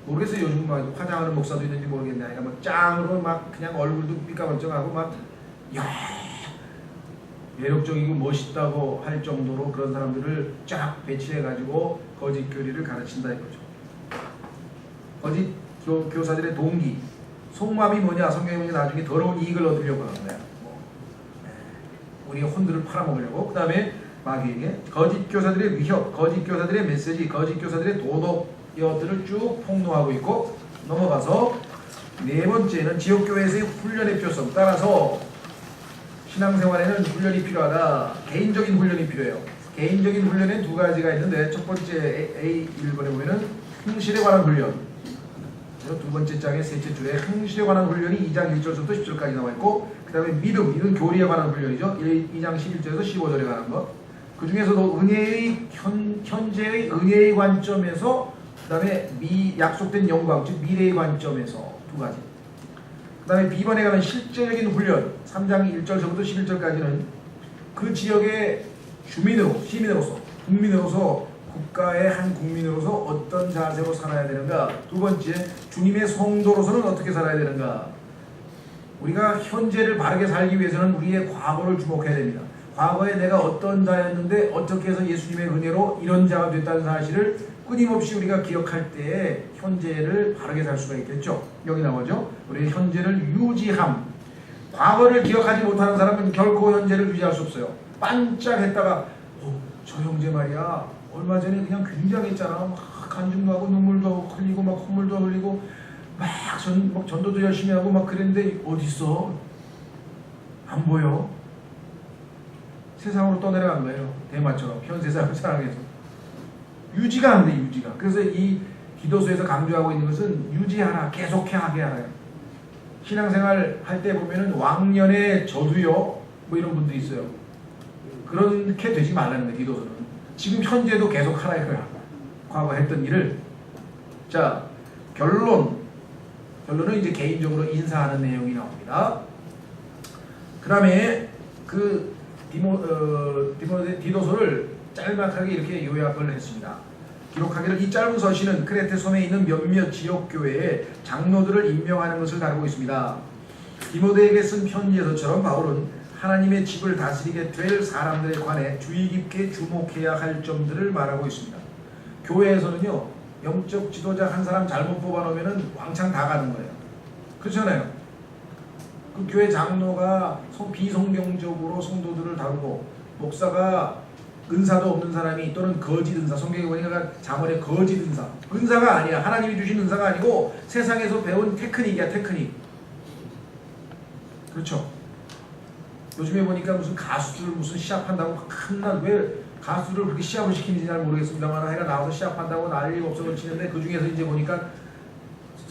모르겠어요. 요즘 막 화장하는 목사도 있는지 모르겠네. 그러니까 막 짱으로 막 그냥 얼굴도 삐까번쩍하고 막 매력적이고 멋있다고 할 정도로 그런 사람들을 쫙 배치해가지고 거짓 교리를 가르친다 이거죠. 거짓 교사들의 동기, 속마음이 뭐냐? 성경이 나중에 더러운 이익을 얻으려고 하는 거야. 우리의 혼들을 팔아먹으려고. 그 다음에 마귀에게 거짓 교사들의 위협, 거짓 교사들의 메시지, 거짓 교사들의 도덕 이것들을 쭉 폭로하고 있고. 넘어가서 네 번째는 지역교회에서의 훈련의 필요성. 따라서 신앙생활에는 훈련이 필요하다. 개인적인 훈련이 필요해요. 개인적인 훈련엔 두 가지가 있는데, 첫 번째 A 1번에 보면은 흥실에 관한 훈련, 두 번째 장의 셋째 줄에 흥실에 관한 훈련이 2장 1절부터 10절까지 나와 있고, 그 다음에 믿음, 이건 교리에 관한 훈련이죠. 2장 11절에서 15절에 관한 것. 그 중에서도 현재의 은혜의 관점에서, 그 다음에 약속된 영광, 즉 미래의 관점에서 두 가지. 그 다음에 B번에 가면 실제적인 훈련, 3장 1절서부터 11절까지는 그 지역의 시민으로서 국민으로서 국가의 한 국민으로서 어떤 자세로 살아야 되는가. 두 번째, 주님의 성도로서는 어떻게 살아야 되는가. 우리가 현재를 바르게 살기 위해서는 우리의 과거를 주목해야 됩니다. 과거에 내가 어떤 자였는데 어떻게 해서 예수님의 은혜로 이런 자가 됐다는 사실을 끊임없이 우리가 기억할 때에 현재를 바르게 살 수가 있겠죠. 여기 나오죠. 우리의 현재를 유지함. 과거를 기억하지 못하는 사람은 결코 현재를 유지할 수 없어요. 반짝했다가 저 형제 말이야 얼마 전에 그냥 굉장했잖아. 막 간증도 하고 눈물도 흘리고 막 콧물도 흘리고 막 전도도 열심히 하고 막 그랬는데 어딨어? 안 보여. 세상으로 떠내려간 거예요. 대마처럼 현세 사람을 사랑해서. 유지가 안 돼. 유지가. 그래서 이 기도서에서 강조하고 있는 것은 유지하라. 계속해 하게 하라요. 신앙생활 할 때 보면은 왕년의 저도요 뭐 이런 분들이 있어요. 그렇게 되지 말라는 거예요. 기도서는. 지금 현재도 계속 하라 이거야. 과거 했던 일을. 자, 결론은 이제 개인적으로 인사하는 내용이 나옵니다. 그 다음에 그 디도서를 짤막하게 이렇게 요약을 했습니다. 기록하기를 이 짧은 서신은 크레테 섬에 있는 몇몇 지역 교회에 장로들을 임명하는 것을 다루고 있습니다. 디모데에게 쓴 편지에서처럼 바울은 하나님의 집을 다스리게 될 사람들에 관해 주의 깊게 주목해야 할 점들을 말하고 있습니다. 교회에서는요, 영적 지도자 한 사람 잘못 뽑아놓으면 왕창 다 가는 거예요. 그렇잖아요. 그 교회 장로가 비성경적으로 성도들을 다루고, 목사가 은사도 없는 사람이 또는 거짓 은사, 성경에 보니까 자문의 거짓 은사가 아니야. 하나님이 주신 은사가 아니고 세상에서 배운 테크닉이야. 테크닉. 그렇죠. 요즘에 보니까 무슨 가수들 무슨 시합한다고 큰날 왜 가수를 그렇게 시합을 시키는지 잘 모르겠습니다만 하여간 나와서 시합한다고 난리가 없어 치는데 그 중에서 이제 보니까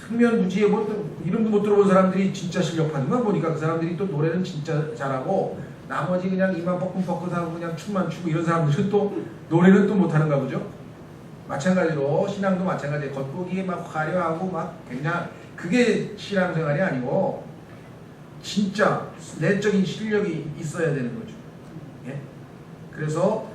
흑면무지에 뭐 이름도 못 들어본 사람들이 진짜 실력파들만 보니까 그 사람들이 또 노래는 진짜 잘하고 나머지 그냥 이만 뻐끔뻐끔하고 그냥 춤만 추고 이런 사람들은 또 노래는 또 못하는가 보죠. 마찬가지로 신앙도 마찬가지예요. 겉보기에 막 화려하고 막 굉장히 그게 신앙생활이 아니고 진짜 내적인 실력이 있어야 되는 거죠. 예? 그래서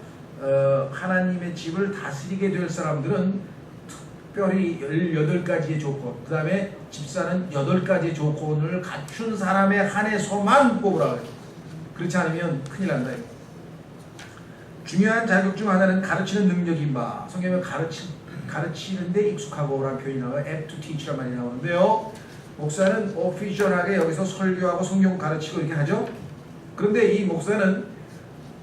하나님의 집을 다스리게 될 사람들은 특별히 18가지의 조건, 그 다음에 집사는 8가지의 조건을 갖춘 사람에 한해서만 뽑으라 그래요. 그렇지 않으면 큰일 난다. 중요한 자격 중 하나는 가르치는 능력인 바. 성경에 가르치는데 익숙하고라는 표현이 나와요. apt to teach라는 말이 나오는데요. 목사는 오피셜하게 여기서 설교하고 성경 가르치고 이렇게 하죠. 그런데 이 목사는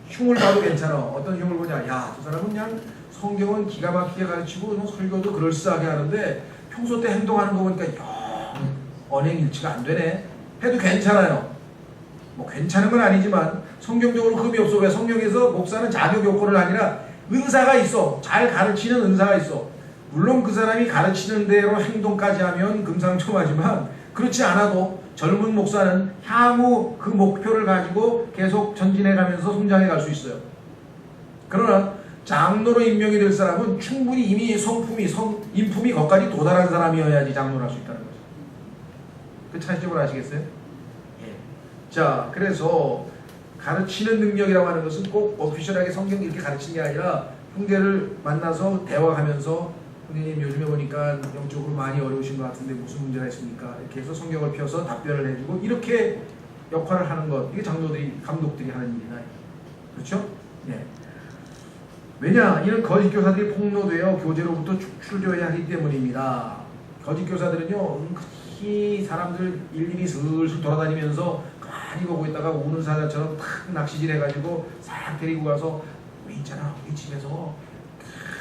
흉을 봐도 괜찮아. 어떤 흉을 보냐. 야, 저 사람은 그냥 성경은 기가 막히게 가르치고 설교도 그럴싸하게 하는데 평소 때 행동하는 거 보니까 언행일치가 안 되네. 해도 괜찮아요. 뭐 괜찮은 건 아니지만 성경적으로 흠이 없어. 왜? 성경에서 목사는 자격 요건을 아니라 은사가 있어. 잘 가르치는 은사가 있어. 물론 그 사람이 가르치는 대로 행동까지 하면 금상첨화지만 그렇지 않아도 젊은 목사는 향후 그 목표를 가지고 계속 전진해 가면서 성장해 갈 수 있어요. 그러나 장로로 임명이 될 사람은 충분히 이미 인품이 거기까지 도달한 사람이어야지 장로를 할 수 있다는 거죠. 그 차이점을 아시겠어요? 예. 자, 그래서 가르치는 능력이라고 하는 것은 꼭 오피셜하게 성경 이렇게 가르치는 게 아니라 형제를 만나서 대화하면서 선생님 요즘에 보니까 영적으로 많이 어려우신 것 같은데 무슨 문제가 있습니까? 이렇게 해서 성경을 펴서 답변을 해주고 이렇게 역할을 하는 것, 이게 장로들이, 감독들이 하는 일이다. 그렇죠? 네. 왜냐? 이는 거짓 교사들이 폭로되어 교제로부터 축출되어야 하기 때문입니다. 거짓 교사들은요, 은근히 사람들 일일이 슬슬 돌아다니면서 가만히 보고 있다가 우는 사자처럼 탁 낚시질 해가지고 싹 데리고 가서 우리 있잖아, 우리 집에서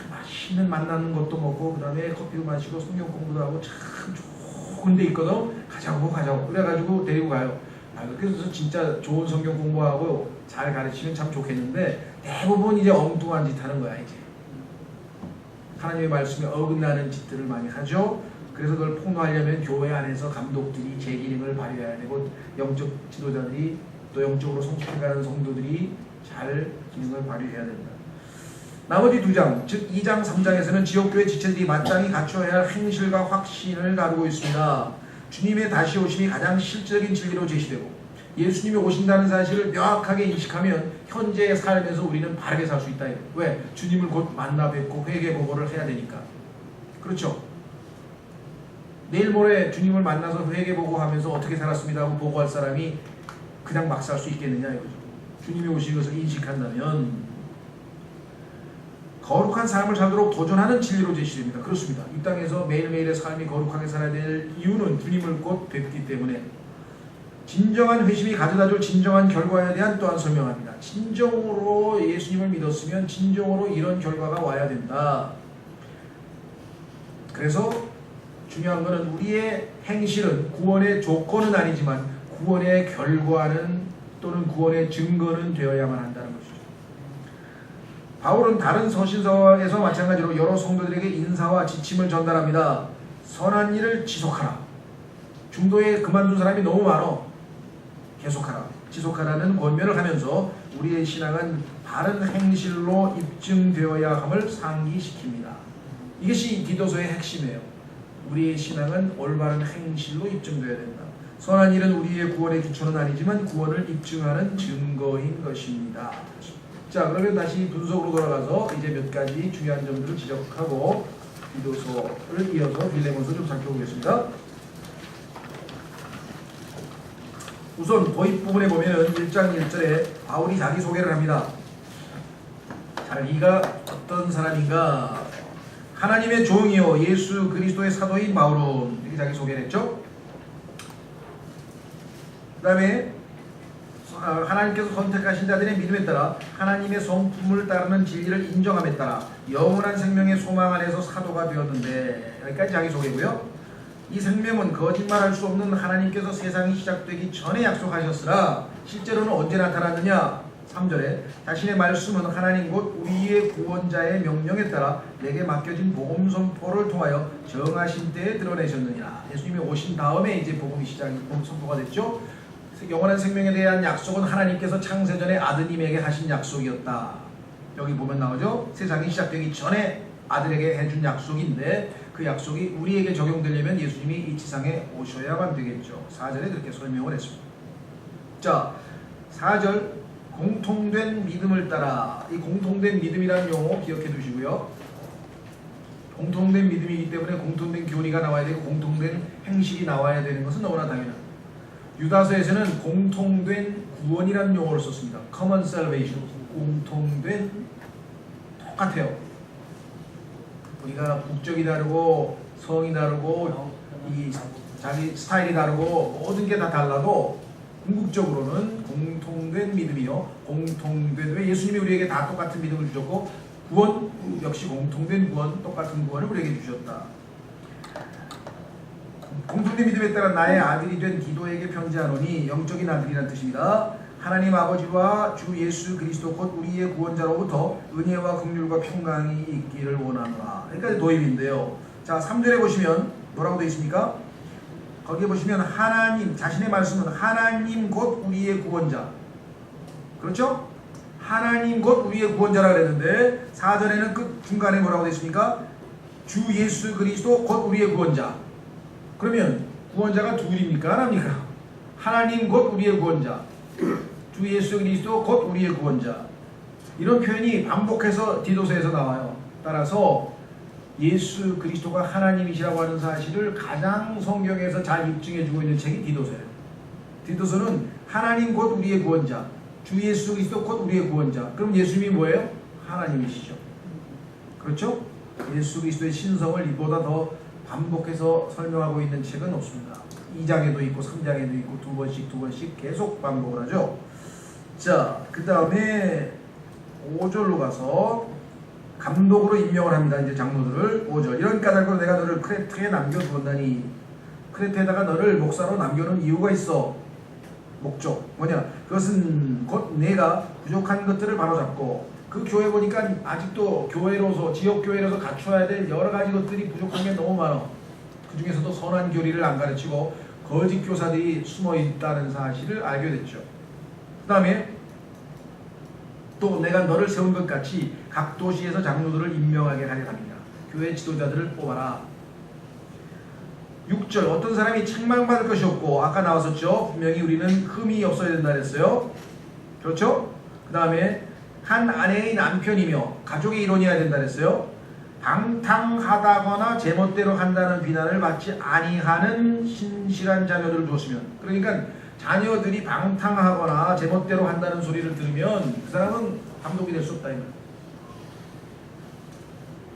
맛있는 만나는 것도 먹고 그 다음에 커피도 마시고 성경 공부도 하고 참 좋은 데 있거든. 가자고 그래가지고 데리고 가요. 그래서 진짜 좋은 성경 공부하고 잘 가르치면 참 좋겠는데 대부분 이제 엉뚱한 짓 하는 거야. 이제 하나님의 말씀에 어긋나는 짓들을 많이 하죠. 그래서 그걸 폭로하려면 교회 안에서 감독들이 제 기능을 발휘해야 되고 영적 지도자들이 또 영적으로 성숙해가는 성도들이 잘 기능을 발휘해야 된다. 나머지 2장, 즉 2장, 3장에서는 지역교회 지체들이 마땅히 갖춰야 할 행실과 확신을 다루고 있습니다. 주님의 다시 오심이 가장 실질적인 진리로 제시되고 예수님이 오신다는 사실을 명확하게 인식하면 현재의 삶에서 우리는 바르게 살 수 있다. 왜? 주님을 곧 만나 뵙고 회개 보고를 해야 되니까. 그렇죠? 내일 모레 주님을 만나서 회개 보고하면서 어떻게 살았습니다 하고 보고할 사람이 그냥 막 살 수 있겠느냐 이거죠. 주님이 오신 것을 인식한다면 거룩한 삶을 살도록 도전하는 진리로 제시됩니다. 그렇습니다. 이 땅에서 매일매일의 삶이 거룩하게 살아야 될 이유는 주님을 곧 뵙기 때문에 진정한 회심이 가져다줄 진정한 결과에 대한 또한 설명합니다. 진정으로 예수님을 믿었으면 진정으로 이런 결과가 와야 된다. 그래서 중요한 것은 우리의 행실은 구원의 조건은 아니지만 구원의 결과는 또는 구원의 증거는 되어야만 한다는 것이죠. 바울은 다른 서신서에서 마찬가지로 여러 성도들에게 인사와 지침을 전달합니다. 선한 일을 지속하라. 중도에 그만둔 사람이 너무 많어. 계속하라. 지속하라는 권면을 하면서 우리의 신앙은 바른 행실로 입증되어야 함을 상기시킵니다. 이것이 디도서의 핵심이에요. 우리의 신앙은 올바른 행실로 입증되어야 된다. 선한 일은 우리의 구원의 기초는 아니지만 구원을 입증하는 증거인 것입니다. 자, 그러면 다시 분석으로 돌아가서 이제 몇 가지 중요한 점들을 지적하고 디도서를 이어서 빌레몬서 좀 살펴보겠습니다. 우선 도입 부분에 보면 1장 1절에 바울이 자기소개를 합니다. 자기가 어떤 사람인가? 하나님의 종이요 예수 그리스도의 사도인 바울은 이렇게 자기소개를 했죠. 그 다음에 하나님께서 선택하신 자들의 믿음에 따라 하나님의 성품을 따르는 진리를 인정함에 따라 영원한 생명의 소망 안에서 사도가 되었는데, 여기까지 자기소개고요. 이 생명은 거짓말할 수 없는 하나님께서 세상이 시작되기 전에 약속하셨으나 실제로는 언제 나타났느냐? 3절에 자신의 말씀은 하나님 곧 우리의 구원자의 명령에 따라 내게 맡겨진 복음 선포를 통하여 정하신 때에 드러내셨느니라. 예수님이 오신 다음에 이제 복음이 선포가 됐죠. 영원한 생명에 대한 약속은 하나님께서 창세전에 아드님에게 하신 약속이었다. 여기 보면 나오죠. 세상이 시작되기 전에 아들에게 해준 약속인데 그 약속이 우리에게 적용되려면 예수님이 이 지상에 오셔야만 되겠죠. 4절에 그렇게 설명을 했습니다. 자, 4절 공통된 믿음을 따라, 이 공통된 믿음이라는 용어 기억해 두시고요. 공통된 믿음이기 때문에 공통된 교리가 나와야 되고 공통된 행실이 나와야 되는 것은 너무나 당연합니다. 유다서에서는 공통된 구원이라는 용어를 썼습니다. Common salvation. 공통된, 똑같아요. 우리가 국적이 다르고 성이 다르고 이 자기 스타일이 다르고 모든 게 다 달라도 궁극적으로는 공통된 믿음이요. 공통된, 왜 예수님이 우리에게 다 똑같은 믿음을 주셨고 구원 역시 공통된 구원, 똑같은 구원을 우리에게 주셨다. 공통된 믿음에 따라 나의 아들이 된 디도에게 편지하노니, 영적인 아들이라는 뜻입니다. 하나님 아버지와 주 예수 그리스도 곧 우리의 구원자로부터 은혜와 긍휼과 평강이 있기를 원하노라. 여기까지 도입인데요. 자, 3절에 보시면 뭐라고 되어 있습니까? 거기에 보시면 하나님, 자신의 말씀은 하나님 곧 우리의 구원자. 그렇죠? 하나님 곧 우리의 구원자라 그랬는데 4절에는 끝 중간에 뭐라고 되어 있습니까? 주 예수 그리스도 곧 우리의 구원자. 그러면 구원자가 둘입니까? 하나입니까? 하나님 곧 우리의 구원자. 주 예수 그리스도 곧 우리의 구원자. 이런 표현이 반복해서 디도서에서 나와요. 따라서 예수 그리스도가 하나님이시라고 하는 사실을 가장 성경에서 잘 입증해주고 있는 책이 디도서예요. 디도서는 하나님 곧 우리의 구원자, 주 예수 그리스도 곧 우리의 구원자. 그럼 예수님이 뭐예요? 하나님이시죠. 그렇죠? 예수 그리스도의 신성을 이보다 더 반복해서 설명하고 있는 책은 없습니다. 2장에도 있고 3장에도 있고 두 번씩 계속 반복을 하죠. 자, 그 다음에 5절로 가서 감독으로 임명을 합니다. 이제 장로들을. 5절 이런 까닭으로 내가 너를 크레트에 남겨두었나니, 크레트에다가 너를 목사로 남겨놓은 이유가 있어. 목적 뭐냐? 그것은 곧 내가 부족한 것들을 바로잡고, 그 교회 보니까 아직도 교회로서, 지역교회로서 갖춰야 될 여러 가지 것들이 부족한 게 너무 많아. 그 중에서도 선한 교리를 안 가르치고 거짓 교사들이 숨어 있다는 사실을 알게 됐죠. 그 다음에 또 내가 너를 세운 것 같이 각 도시에서 장로들을 임명하게 하려 합니다. 교회 지도자들을 뽑아라. 6절 어떤 사람이 책망받을 것이 없고 아까 나왔었죠. 분명히 우리는 흠이 없어야 된다 그랬어요. 그렇죠? 그 다음에 한 아내의 남편이며 가족의 일원이어야 된다 그랬어요. 방탕하다거나 제멋대로 한다는 비난을 받지 아니하는 신실한 자녀들을 두었으면, 그러니까 자녀들이 방탕하거나 제멋대로 한다는 소리를 들으면 그 사람은 감독이 될 수 없다 이 말.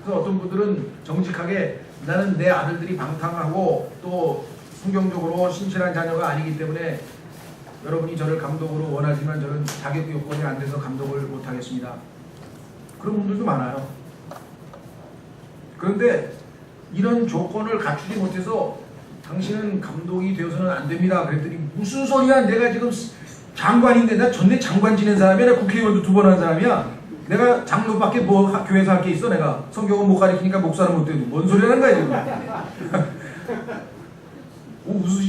그래서 어떤 분들은 정직하게 나는 내 아들들이 방탕하고 또 성경적으로 신실한 자녀가 아니기 때문에 여러분이 저를 감독으로 원하지만 저는 자격 요건이 안 돼서 감독을 못 하겠습니다. 그런 분들도 많아요. 그런데 이런 조건을 갖추지 못해서 당신은 감독이 되어서는 안 됩니다. 그랬더니 무슨 소리야? 내가 지금 장관인데 나 전에 장관 지낸 사람이야. 내가 국회의원도 2번 한 사람이야. 내가 장로밖에 뭐 교회에서 할 게 있어. 내가 성경은 못 가르치니까 목사는 못 되고 뭔 소리 하는 거야 지금.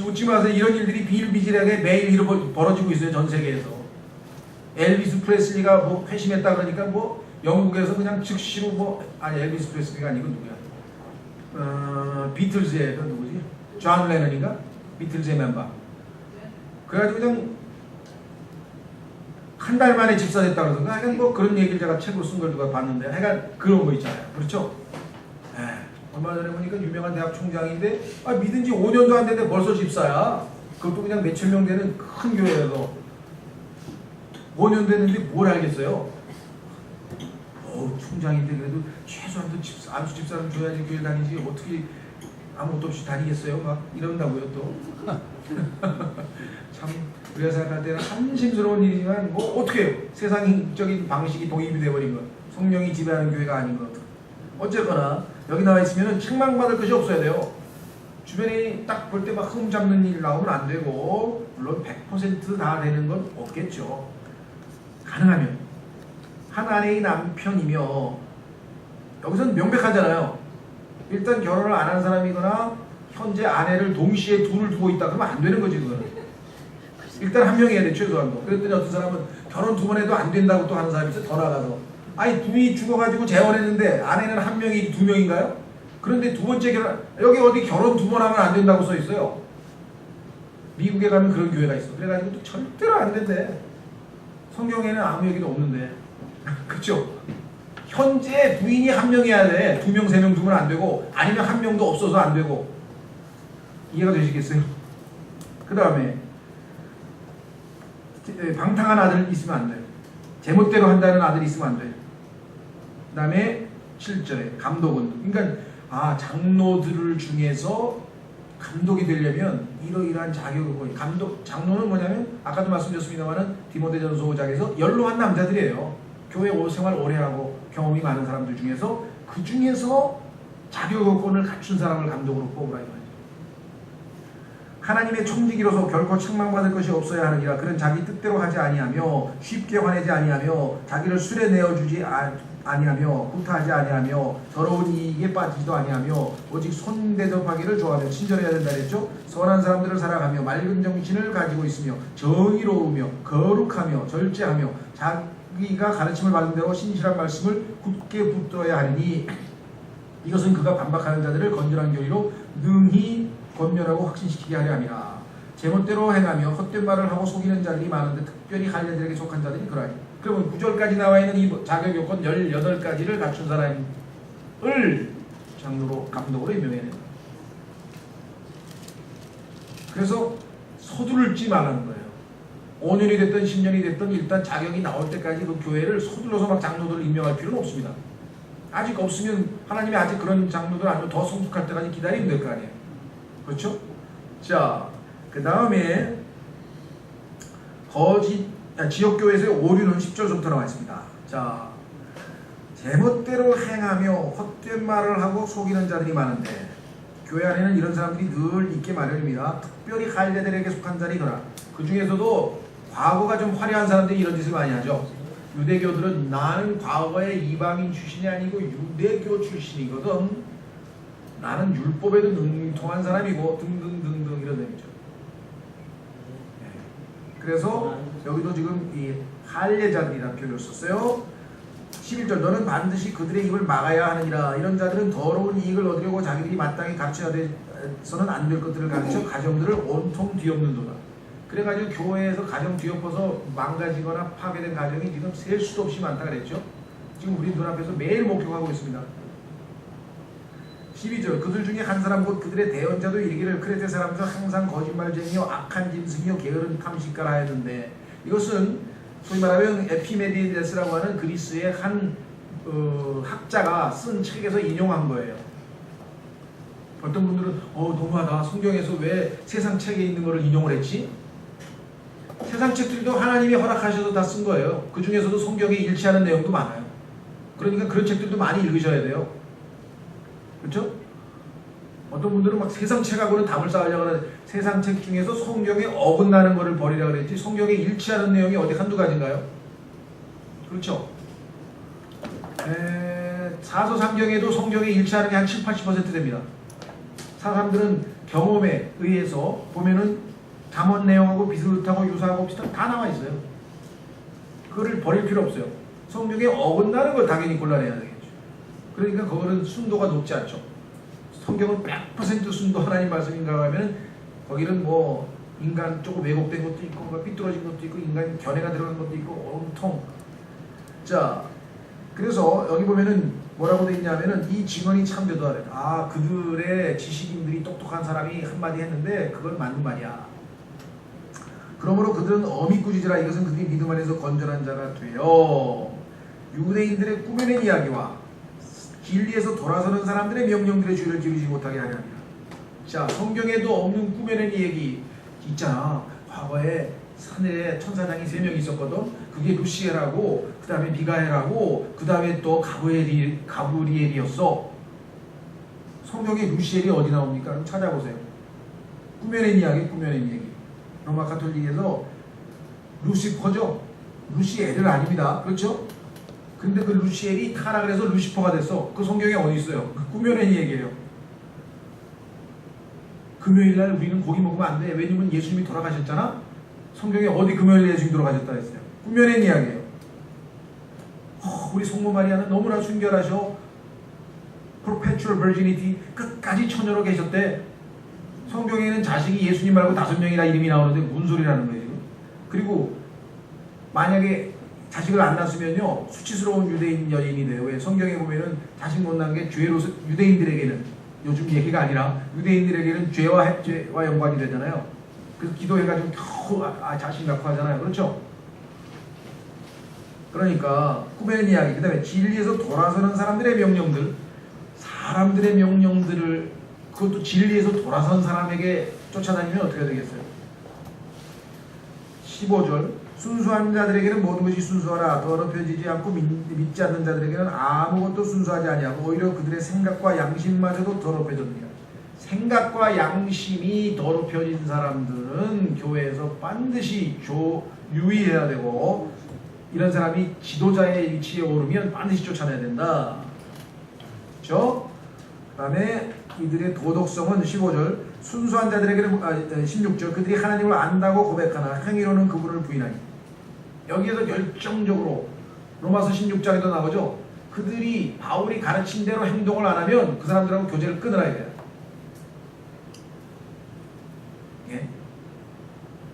웃지 마세요. 이런 일들이 비일비재하게 매일 벌어지고 있어요. 전 세계에서. 엘비스 프레슬리가 뭐 회심했다 그러니까 뭐 영국에서 그냥 즉시로 뭐 아니 엘비스 프레슬리가 아니고 누구야? 비틀즈의 그 누구지? 존 레넌인가? 비틀즈의 멤버. 그래가지고 그냥 한 달 만에 집사됐다 그러던가 하여간 뭐 그런 얘기를 제가 책으로 쓴 걸 누가 봤는데 하여간 그런 거 있잖아요. 그렇죠? 얼마 전에 보니까 유명한 대학 총장인데 믿은 지 5년도 안 됐는데 벌써 집사야. 그것도 그냥 몇천 명 되는 큰 교회에서 5년 됐는데 뭘 알겠어요? 총장인데 그래도 최소한도 안수 집사는 줘야지 교회 다니지 어떻게 아무것도 없이 다니겠어요? 막 이런다고요 또. 참 우리가 생각할 때는 한심스러운 일이지만 뭐 어떻게 해요? 세상적인 방식이 도입이 돼버린 것, 성령이 지배하는 교회가 아닌 것. 어쨌거나 여기 나와 있으면 책망받을 것이 없어야 돼요. 주변에 딱 볼 때 막 흠 잡는 일 나오면 안 되고, 물론 100% 다 되는 건 없겠죠. 가능하면 한 아내의 남편이며, 여기서는 명백하잖아요. 일단 결혼을 안 한 사람이거나 현재 아내를 동시에 둘을 두고 있다 그러면 안 되는 거지 그거는. 일단 한 명이어야 돼 최소한도. 그랬더니 어떤 사람은 결혼 2번 해도 안 된다고 또 하는 사람이 있어. 더 나가서 아니 둘이 죽어가지고 재혼했는데 아내는 1명이 2명인가요? 그런데 2번째 결혼, 여기 어디 결혼 2번 하면 안 된다고 써 있어요. 미국에 가면 그런 교회가 있어. 그래가지고 또 절대로 안 된대. 성경에는 아무 얘기도 없는데. 그쵸? 현재 부인이 1명이어야 돼. 2명, 3명 두면 안 되고, 아니면 1명도 없어서 안 되고. 이해가 되시겠어요? 그 다음에 방탕한 아들 있으면 안 돼요. 제멋대로 한다는 아들이 있으면 안 돼요. 그 다음에 7절에 감독은, 그러니까 장로들 중에서 감독이 되려면 이러이러한 자격을 보여. 장로는 뭐냐면 아까도 말씀드렸습니다만은 디모데전서 5장에서 연로한 남자들이에요. 교회 생활 오래 하고 경험이 많은 사람들 중에서 그 중에서 자격 요건을 갖춘 사람을 감독으로 뽑으라 이 말이죠. 하나님의 청지기로서 결코 책망받을 것이 없어야 하느니라. 그는 자기 뜻대로 하지 아니하며 쉽게 화내지 아니하며 자기를 술에 내어주지 아니하며 구타하지 아니하며 더러운 이익에 빠지지도 아니하며 오직 손대접하기를 좋아하며 친절해야 된다 그랬죠. 선한 사람들을 사랑하며 맑은 정신을 가지고 있으며 정의로우며 거룩하며 절제하며 자기가 가르침을 받은 대로 신실한 말씀을 굳게 붙들어야 하리니 이것은 그가 반박하는 자들을 건전한 교리로 능히 권면하고 확신시키게 하려 함이라. 제멋대로 행하며 헛된 말을 하고 속이는 자들이 많은데 특별히 할례들에게 속한 자들이 그러하니. 그러면 9절까지 나와 있는 이 자격 요건 18가지를 갖춘 사람을 장로로 감독으로 임명해야 된다. 그래서 서두르지 말라는 거예요. 5년이 됐든 10년이 됐든 일단 자격이 나올 때까지 그 교회를 서둘러서 막 장로들을 임명할 필요는 없습니다. 아직 없으면 하나님이 아직 그런 장로들 아니면 더 성숙할 때까지 기다리면 될 거 아니에요. 그렇죠? 자, 그 다음에 지역교회에서의 오류는 10절부터 나와 있습니다. 자, 제멋대로 행하며 헛된 말을 하고 속이는 자들이 많은데 교회 안에는 이런 사람들이 늘 있게 마련입니다. 특별히 할례들에게 속한 자리거나 그 중에서도 과거가 좀 화려한 사람들이 이런 짓을 많이 하죠. 유대교들은 나는 과거에 이방인 출신이 아니고 유대교 출신이거든. 나는 율법에도 능통한 사람이고 등등등등 이런 의미죠. 그래서 여기도 지금 이 할례자들이라는 표현을 썼어요. 11절 너는 반드시 그들의 입을 막아야 하느니라. 이런 자들은 더러운 이익을 얻으려고 자기들이 마땅히 갖춰야 가정에서는 안 될 것들을 가르쳐 가정들을 온통 뒤엎는도다. 그래가지고 교회에서 가정 뒤엎어서 망가지거나 파괴된 가정이 지금 셀 수도 없이 많다 그랬죠. 지금 우리 눈앞에서 매일 목격하고 있습니다. 12절 그들 중에 한 사람 곧 그들의 대언자도 이르기를 크레테 사람들 항상 거짓말쟁이요 악한 짐승이요 게으른 탐식가라 하였는데, 이것은 소위 말하면 에피메디데스라고 하는 그리스의 한 학자가 쓴 책에서 인용한 거예요. 어떤 분들은 너무하다, 성경에서 왜 세상 책에 있는 거를 인용을 했지? 세상 책들도 하나님이 허락하셔서 다 쓴 거예요. 그 중에서도 성경에 일치하는 내용도 많아요. 그러니까 그런 책들도 많이 읽으셔야 돼요. 그렇죠? 어떤 분들은 막 세상 책하고는 답을 쌓으려고 하는, 세상 책 중에서 성경에 어긋나는 거를 버리라고 그랬지 성경에 일치하는 내용이 어디 한두 가지인가요? 그렇죠? 사서삼경에도 성경에 일치하는 게 한 70~80% 됩니다. 사람들은 경험에 의해서 보면은 잠언 내용하고 비슷하고 유사하고 비슷하고 다 나와 있어요. 그거를 버릴 필요 없어요. 성경에 어긋나는 걸 당연히 골라내야 되겠죠. 그러니까 그거는 순도가 높지 않죠. 성경은 100% 순도 하나님 말씀인가 하면 거기는 뭐 인간 조금 왜곡된 것도 있고 뭔가 삐뚤어진 것도 있고 인간 견해가 들어간 것도 있고 온통. 자, 그래서 여기 보면은 뭐라고 돼 있냐면은 이 증언이 참되도다. 그들의 지식인들이 똑똑한 사람이 한마디 했는데 그건 맞는 말이야. 그러므로 그들은 어미꾸짖으라. 이것은 그들이 믿음 안에서 건전한 자가 되어 유대인들의 꾸며낸 이야기와 진리에서 돌아서는 사람들의 명령들의 주의를 기울이지 못하게 하려 합니다. 자, 성경에도 없는 꾸며낸 얘기 있잖아. 과거에 하늘에 천사장이 3명 있었거든. 그게 루시엘하고 그 다음에 비가엘하고 그 다음에 또 가브리엘이었어. 성경에 루시엘이 어디 나옵니까? 그럼 찾아보세요. 꾸며낸 이야기, 꾸며낸 얘기. 로마 가톨릭에서 루시퍼죠. 루시엘은 아닙니다. 그렇죠? 근데 그 루시엘이 타락을 해서 루시퍼가 됐어. 그 성경에 어디 있어요? 그 꾸며낸 얘기예요. 금요일날 우리는 고기 먹으면 안 돼. 왜냐면 예수님이 돌아가셨잖아. 성경에 어디 금요일에 예수님이 돌아가셨다 했어요? 꾸며낸 이야기예요. 우리 성모 마리아는 너무나 순결하셔. perpetual virginity, 끝까지 처녀로 계셨대. 성경에는 자식이 예수님 말고 5명이나 이름이 나오는데 무슨 소리라는 거예요 지금? 그리고 만약에 자식을 안 낳았으면요 수치스러운 유대인 여인이 돼요. 왜? 성경에 보면은 자식 못 낳은 게 죄로, 유대인들에게는, 요즘 얘기가 아니라 유대인들에게는 죄와 연관이 되잖아요. 그래서 기도해가지고 겨우 자식 낳고 하잖아요. 그렇죠? 그러니까 꾸며낸 이야기, 그 다음에 진리에서 돌아서는 사람들의 명령들, 사람들의 명령들을, 그것도 진리에서 돌아선 사람에게 쫓아다니면 어떻게 되겠어요? 15절 순수한 자들에게는 모든 것이 순수하라. 더럽혀지지 않고 믿지 않는 자들에게는 아무것도 순수하지 아니하고 오히려 그들의 생각과 양심마저도 더럽혀졌느니라. 생각과 양심이 더럽혀진 사람들은 교회에서 반드시 유의해야 되고, 이런 사람이 지도자의 위치에 오르면 반드시 쫓아내야 된다. 그렇죠? 그 다음에 이들의 도덕성은 15절 순수한 자들에게는 16절 그들이 하나님을 안다고 고백하나 행위로는 그분을 부인하니. 여기에서 열정적으로 로마서 16장에도 나오죠. 그들이 바울이 가르친 대로 행동을 안 하면 그 사람들하고 교제를 끊으라 이래요. 예?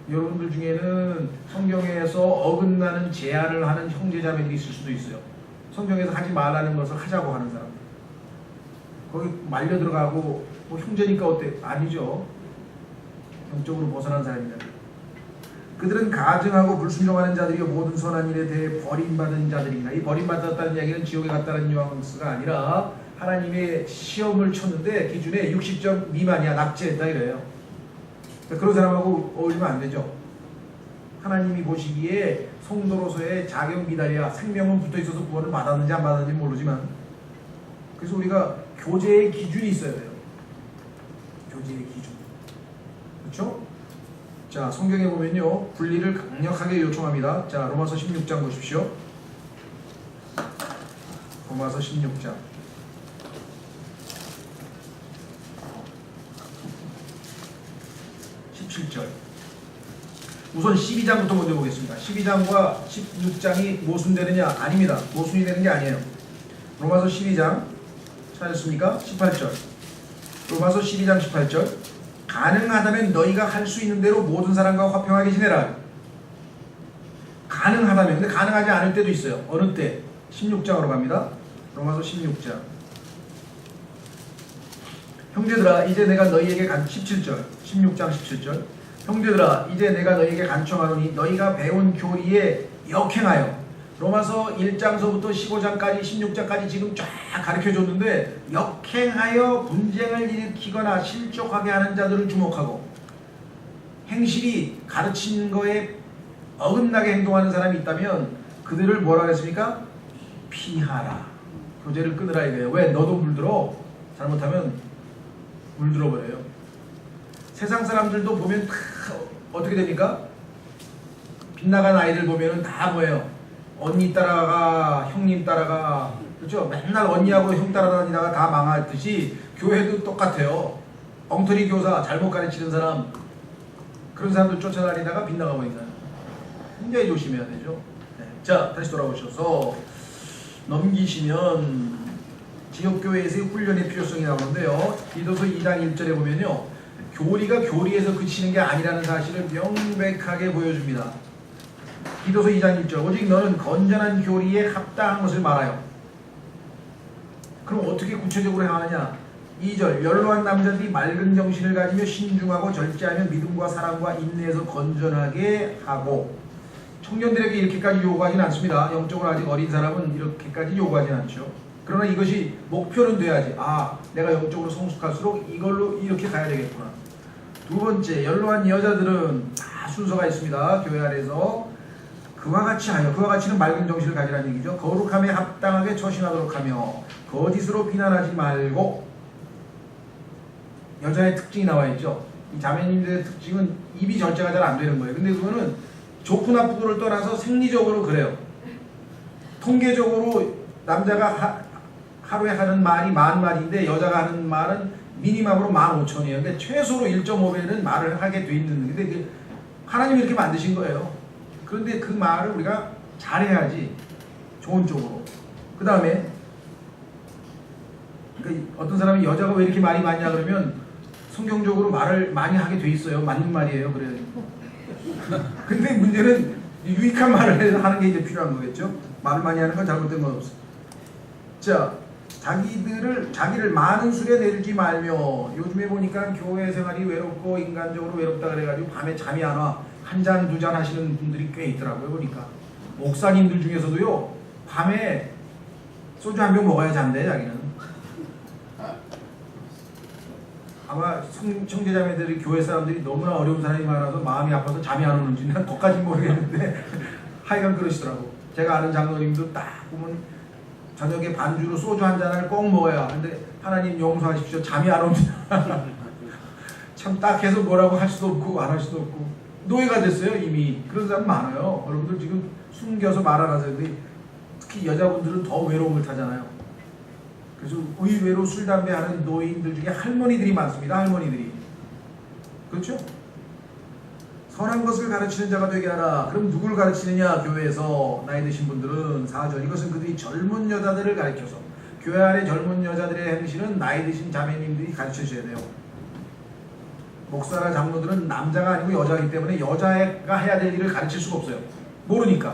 여러분들 중에는 성경에서 어긋나는 제안을 하는 형제자매들이 있을 수도 있어요. 성경에서 하지 말라는 것을 하자고 하는 사람. 거기 말려 들어가고 뭐 형제니까 어때? 아니죠. 영적으로 벗어난 사람이다. 그들은 가증하고 불순종하는 자들이요 모든 선한 일에 대해 버림받은 자들입니다. 이 버림받았다는 이야기는 지옥에 갔다는 뉘앙스가 아니라 하나님의 시험을 쳤는데 기준에 60점 미만이야, 납치했다 이래요. 그러니까 그런 사람하고 어울리면 안 되죠. 하나님이 보시기에 성도로서의 자격 미달이야. 생명은 붙어있어서 구원을 받았는지 안 받았는지 모르지만, 그래서 우리가 교제의 기준이 있어야 돼요. 교제의 기준. 그렇죠? 자, 성경에 보면요 분리를 강력하게 요청합니다. 자, 로마서 16장 보십시오. 로마서 16장 17절. 우선 12장부터 먼저 보겠습니다. 12장과 16장이 모순되느냐? 아닙니다. 모순이 되는 게 아니에요. 로마서 12장 찾았습니까? 18절. 로마서 12장 18절 가능하다면 너희가 할 수 있는 대로 모든 사람과 화평하게 지내라. 가능하다면. 근데 가능하지 않을 때도 있어요. 어느 때? 16장으로 갑니다. 로마서 16장. 형제들아 이제 내가 너희에게 17절 16장 17절 형제들아 이제 내가 너희에게 간청하노니 너희가 배운 교리에 역행하여. 로마서 1장서부터 15장까지 16장까지 지금 쫙 가르쳐줬는데 역행하여 분쟁을 일으키거나 실족하게 하는 자들을 주목하고 행실이 가르친 거에 어긋나게 행동하는 사람이 있다면 그들을 뭐라 그랬습니까? 피하라. 교제를 끊으라 이거예요. 왜? 너도 물들어. 잘못하면 물들어 버려요. 세상 사람들도 보면 다 어떻게 됩니까? 빗나간 아이들 보면은 다 뭐예요? 언니 따라가, 형님 따라가, 그렇죠? 맨날 언니하고 형 따라다니다가 다 망하듯이 교회도 똑같아요. 엉터리 교사, 잘못 가르치는 사람, 그런 사람들 쫓아다니다가 빗나가 버린다. 굉장히 조심해야 되죠. 네. 자, 다시 돌아오셔서 넘기시면 지역교회에서의 훈련의 필요성이 나오는데요. 디도서 2장 1절에 보면요. 교리가 교리에서 그치는 게 아니라는 사실을 명백하게 보여줍니다. 디도서 2장 1절 오직 너는 건전한 교리에 합당한 것을 말하여. 그럼 어떻게 구체적으로 행하느냐? 2절 연로한 남자들이 맑은 정신을 가지며 신중하고 절제하며 믿음과 사랑과 인내에서 건전하게 하고. 청년들에게 이렇게까지 요구하지는 않습니다. 영적으로 아직 어린 사람은 이렇게까지 요구하지 않죠. 그러나 이것이 목표는 돼야지. 아, 내가 영적으로 성숙할수록 이걸로 이렇게 가야 되겠구나. 두 번째, 연로한 여자들은 다 순서가 있습니다. 교회 안에서 그와 같이 하여, 그와 같이는 맑은 정신을 가지라는 얘기죠. 거룩함에 합당하게 처신하도록 하며 거짓으로 비난하지 말고. 여자의 특징이 나와 있죠. 이 자매님들의 특징은 입이 절제가 잘 안 되는 거예요. 근데 그거는 좋고 나쁘고를 떠나서 생리적으로 그래요. 통계적으로 남자가 하루에 하는 말이 10,000마디인데 여자가 하는 말은 미니멈으로 15,000이에요. 그러니까 최소로 1.5배는 말을 하게 돼 있는. 근데 하나님이 이렇게 만드신 거예요. 그런데 그 말을 우리가 잘해야지. 좋은 쪽으로. 그 다음에 그러니까 어떤 사람이 여자가 왜 이렇게 말이 많냐 그러면 성경적으로 말을 많이 하게 돼 있어요. 맞는 말이에요. 그래요. 근데 문제는 유익한 말을 하는 게 이제 필요한 거겠죠. 말을 많이 하는 건 잘못된 건 없어. 자, 자기를 많은 술에 내리지 말며. 요즘에 보니까 교회 생활이 외롭고 인간적으로 외롭다 그래가지고 밤에 잠이 안 와. 한 잔, 두 잔 하시는 분들이 꽤 있더라고요. 보니까 목사님들 중에서도요 밤에 소주 한 병 먹어야 잔대. 자기는 아마 청제자매들이 교회 사람들이 너무나 어려운 사람이 많아서 마음이 아파서 잠이 안 오는지 난 그것까지는 모르겠는데 하여간 그러시더라고. 제가 아는 장로님도 딱 보면 저녁에 반주로 소주 한 잔을 꼭 먹어야. 근데 하나님 용서하십시오. 잠이 안 옵니다. 참 딱해서 뭐라고 할 수도 없고 안 할 수도 없고 노예가 됐어요. 이미. 그런 사람 많아요. 여러분들 지금 숨겨서 말 안 하세요. 특히 여자분들은 더 외로움을 타잖아요. 그래서 의외로 술, 담배 하는 노인들 중에 할머니들이 많습니다. 할머니들이. 그렇죠? 선한 것을 가르치는 자가 되게 하라. 그럼 누구를 가르치느냐? 교회에서 나이 드신 분들은 4절 이것은 그들이 젊은 여자들을 가르쳐서. 교회 안에 젊은 여자들의 행실은 나이 드신 자매님들이 가르쳐줘야 돼요. 목사나 장로들은 남자가 아니고 여자이기 때문에 여자가 해야 될 일을 가르칠 수가 없어요. 모르니까.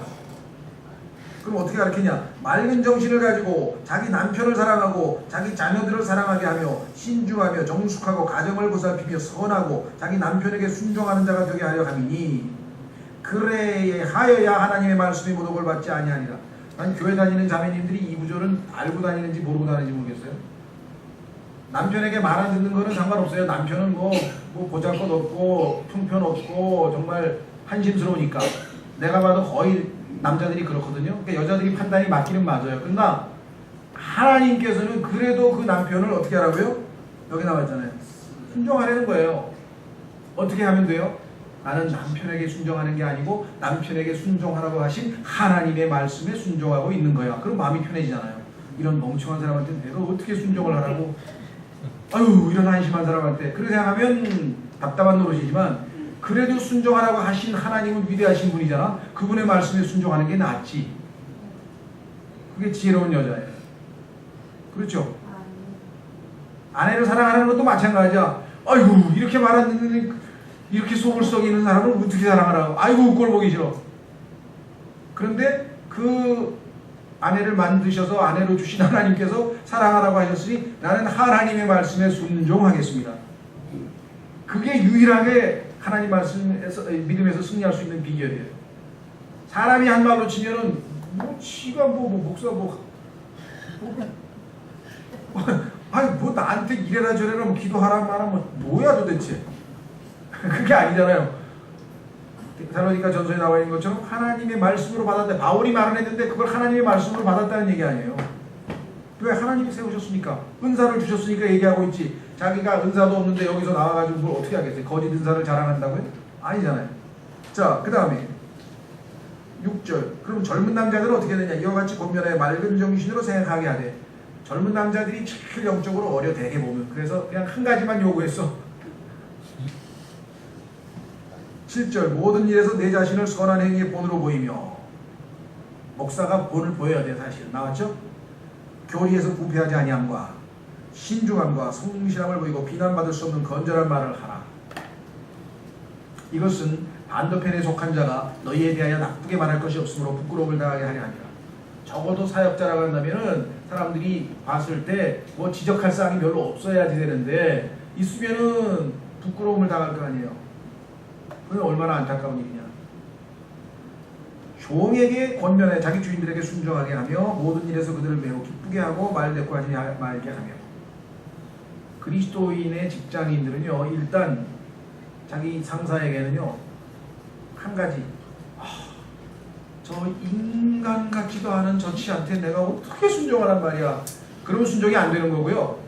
그럼 어떻게 가르치냐? 맑은 정신을 가지고 자기 남편을 사랑하고 자기 자녀들을 사랑하게 하며 신중하며 정숙하고 가정을 보살피며 선하고 자기 남편에게 순종하는 자가 되게 하려 함이니 그래 하여야 하나님의 말씀이 모독을 받지 아니하니라. 난 교회 다니는 자매님들이 이 구절은 알고 다니는지 모르고 다니는지 모르겠어요. 남편에게 말 안 듣는 거는 상관없어요. 남편은 뭐 보잘것없고 형편없고 정말 한심스러우니까. 내가 봐도 거의 남자들이 그렇거든요. 그러니까 여자들이 판단이 맞기는 맞아요. 그러나 하나님께서는 그래도 그 남편을 어떻게 하라고요? 여기 나와 있잖아요. 순종하라는 거예요. 어떻게 하면 돼요? 나는 남편에게 순종하는 게 아니고 남편에게 순종하라고 하신 하나님의 말씀에 순종하고 있는 거야. 그럼 마음이 편해지잖아요. 이런 멍청한 사람한테 내가 어떻게 순종을 하라고. 아유, 이런 한심한 사람한테. 그렇게 생각하면 답답한 노릇이지만 그래도 순종하라고 하신 하나님은 위대하신 분이잖아. 그분의 말씀에 순종하는 게 낫지. 그게 지혜로운 여자예요. 그렇죠? 아내를 사랑하는 것도 마찬가지야. 아이고 이렇게 말하는데 이렇게 속을 썩이는 사람을 어떻게 사랑하라고. 아이고 꼴 보기 싫어. 그런데 그 아내를 만드셔서 아내로 주신 하나님께서 사랑하라고 하셨으니 나는 하나님의 말씀에 순종하겠습니다. 그게 유일하게 하나님 말씀에서 믿음에서 승리할 수 있는 비결이에요. 사람이 한 말로 치면은 뭐 지가 목사 아니 뭐 나한테 이래라 저래라 뭐 기도하라 말하 뭐야 도대체. 그게 아니잖아요. 데살로니가 전서에 나와 있는 것처럼 하나님의 말씀으로 받았다. 바울이 말을 했는데 그걸 하나님의 말씀으로 받았다는 얘기 아니에요. 왜 하나님이 세우셨습니까? 은사를 주셨으니까 얘기하고 있지. 자기가 은사도 없는데 여기서 나와가지고 뭘 어떻게 하겠어요? 거짓 은사를 자랑한다고요? 아니잖아요. 자, 그 다음에 6절. 그럼 젊은 남자들은 어떻게 되냐? 이와 같이 권면하여 맑은 정신으로 생각하게 하되. 젊은 남자들이 제일 영적으로 어려 대개 보면. 그래서 그냥 한 가지만 요구했어. 7절. 모든 일에서 내 자신을 선한 행위의 본으로 보이며. 목사가 본을 보여야 돼 사실. 나왔죠? 교리에서 부패하지 아니함과 신중함과 성실함을 보이고 비난받을 수 없는 건전한 말을 하라. 이것은 반대편에 속한 자가 너희에 대하여 나쁘게 말할 것이 없으므로 부끄러움을 당하게 하려 함이라. 적어도 사역자라고 한다면은 사람들이 봤을 때 뭐 지적할 사항이 별로 없어야지 되는데 있으면은 부끄러움을 당할 거 아니에요. 그게 얼마나 안타까운 일이냐. 종에게 권면해 자기 주인들에게 순종하게 하며 모든 일에서 그들을 매우 기쁘게 하고 말대꾸하지 말게 하며. 그리스도인의 직장인들은요 일단 자기 상사에게는요 한 가지 저 인간 같지도 않은 저 치한테 내가 어떻게 순종하란 말이야. 그러면 순종이 안 되는 거고요.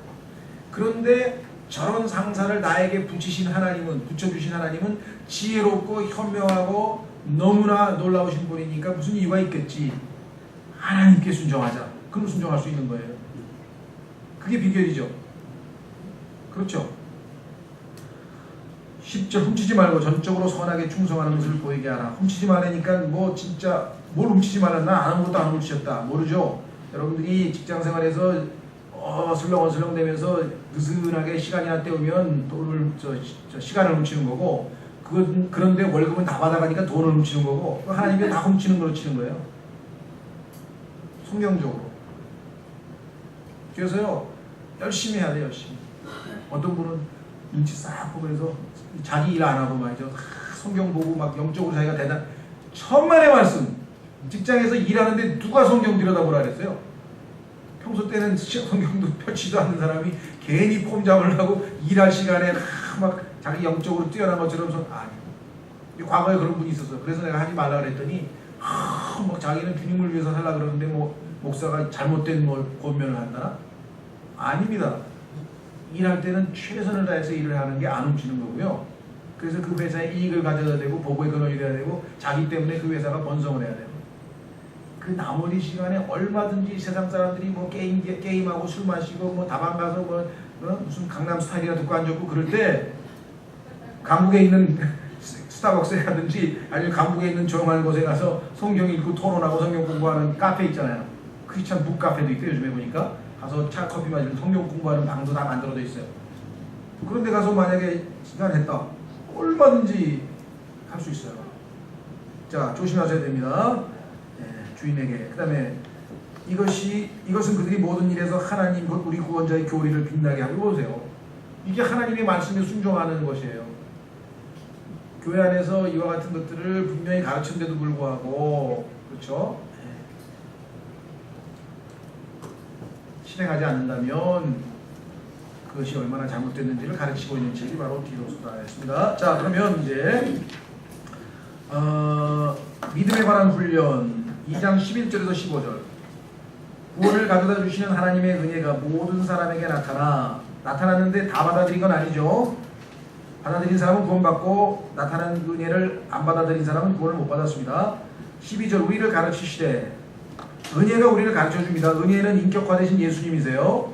그런데 저런 상사를 나에게 붙이신 하나님은 붙여주신 하나님은 지혜롭고 현명하고 너무나 놀라우신 분이니까 무슨 이유가 있겠지. 하나님께 순종하자. 그럼 순종할 수 있는 거예요. 그게 비결이죠. 그렇죠. 10절 훔치지 말고 전적으로 선하게 충성하는 것을 보이게 하라. 훔치지 말라니까 뭐 진짜 뭘 훔치지 말았나? 아무것도 안 훔치셨다. 모르죠. 여러분들이 직장생활에서 슬렁슬렁 되면서 느슨하게 시간이나 때우면 돈을 시간을 훔치는 거고 그런데 월급은 다 받아가니까 돈을 훔치는 거고 하나님께 다 훔치는 걸로 치는 거예요. 성경적으로. 그래서요 열심히 해야 돼요. 열심히. 어떤 분은 눈치 싹 보면서 자기 일 안 하고 말이죠. 성경 보고 막 영적으로 자기가 대단 천만의 말씀. 직장에서 일하는데 누가 성경 들여다보라 그랬어요. 평소 때는 성경도 펼치지도 않는 사람이 괜히 폼 잡으려고 일할 시간에 막 자기 영적으로 뛰어난 것처럼 아니. 과거에 그런 분이 있었어요. 그래서 내가 하지 말라 그랬더니 막 자기는 주님을 위해서 살라 그러는데 뭐 목사가 잘못된 뭘 권면을 한다나? 아닙니다. 일할 때는 최선을 다해서 일을 하는 게 안 훔치는 거고요. 그래서 그 회사에 이익을 가져다 대고 보고의 근원이 돼야 되고 자기 때문에 그 회사가 번성을 해야 돼요. 그 나머지 시간에 얼마든지 세상 사람들이 뭐 게임하고 술 마시고 뭐 다방 가서 무슨 강남 스타일이나 듣고 앉았고 그럴 때 강북에 있는 스타벅스에 가든지 아니면 강북에 있는 조용한 곳에 가서 성경 읽고 토론하고 성경 공부하는 카페 있잖아요. 크리스찬 북카페도 있대요. 요즘에 보니까 가서 차 커피 마시고 성경 공부하는 방도 다 만들어져 있어요. 그런데 가서 만약에 시간 했다 얼마든지 할 수 있어요. 자, 조심하셔야 됩니다. 주인에게. 그 다음에 이것은 그들이 모든 일에서 하나님 우리 구원자의 교리를 빛나게 하고. 보세요. 이게 하나님의 말씀에 순종하는 것이에요. 교회 안에서 이와 같은 것들을 분명히 가르쳤는데도 불구하고 그렇죠? 실행하지 않는다면 그것이 얼마나 잘못됐는지를 가르치고 있는 책이 바로 디도서다였습니다. 자, 그러면 이제 믿음에 관한 훈련 2장 11절에서 15절. 구원을 가져다 주시는 하나님의 은혜가 모든 사람에게 나타났는데 다 받아들인 건 아니죠. 받아들인 사람은 구원받고 나타난 은혜를 안 받아들인 사람은 구원을 못 받았습니다. 12절 우리를 가르치시되. 은혜가 우리를 가르쳐줍니다. 은혜는 인격화되신 예수님이세요.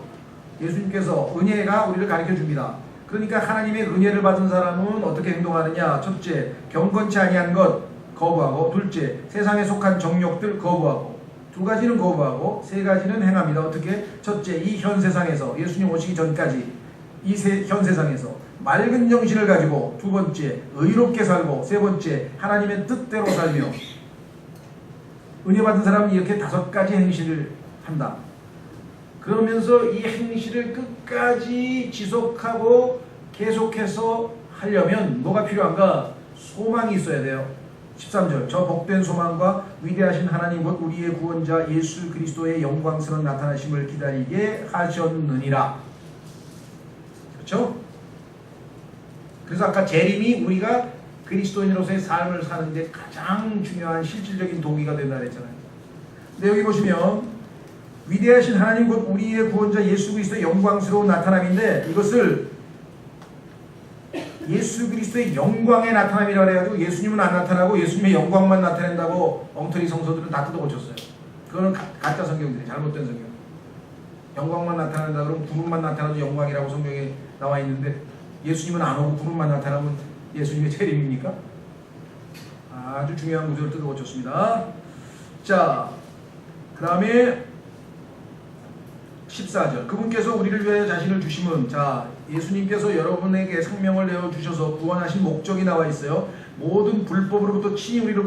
예수님께서 은혜가 우리를 가르쳐줍니다. 그러니까 하나님의 은혜를 받은 사람은 어떻게 행동하느냐. 첫째, 경건치 아니한 것 거부하고, 둘째, 세상에 속한 정욕들 거부하고, 두 가지는 거부하고 세 가지는 행합니다. 어떻게? 첫째, 이 현 세상에서 예수님 오시기 전까지 현 세상에서 맑은 정신을 가지고, 두 번째 의롭게 살고, 세 번째 하나님의 뜻대로 살며, 은혜 받은 사람은 이렇게 5가지 행실을 한다. 그러면서 이 행실을 끝까지 지속하고 계속해서 하려면 뭐가 필요한가? 소망이 있어야 돼요. 13절, 저 복된 소망과 위대하신 하나님 곧 우리의 구원자 예수 그리스도의 영광스러운 나타나심을 기다리게 하셨느니라. 그렇죠? 그래서 아까 재림이 우리가 그리스도인으로서의 삶을 사는데 가장 중요한 실질적인 동기가 된다 그랬잖아요. 근데 여기 보시면 위대하신 하나님 곧 우리의 구원자 예수 그리스도의 영광스러운 나타남인데, 이것을 예수 그리스도의 영광의 나타남이라고 해가지고 예수님은 안 나타나고 예수님의 영광만 나타낸다고 엉터리 성서들은 다 뜯어고쳤어요. 그거는 가짜 성경들이, 잘못된 성경. 영광만 나타난다 그러면 구름만 나타나도 영광이라고 성경에 나와 있는데, 예수님은 안 오고 구름만 나타나면 예수님의 재림입니까? 아주 중요한 구절을 뜯어고쳤습니다. 자, 그 다음에 14절, 그분께서 우리를 위하여 자신을 주심은, 자, 예수님께서 여러분에게 생명을 내어주셔서 구원하신 목적이 나와 있어요. 모든 불법으로부터 친히 우리를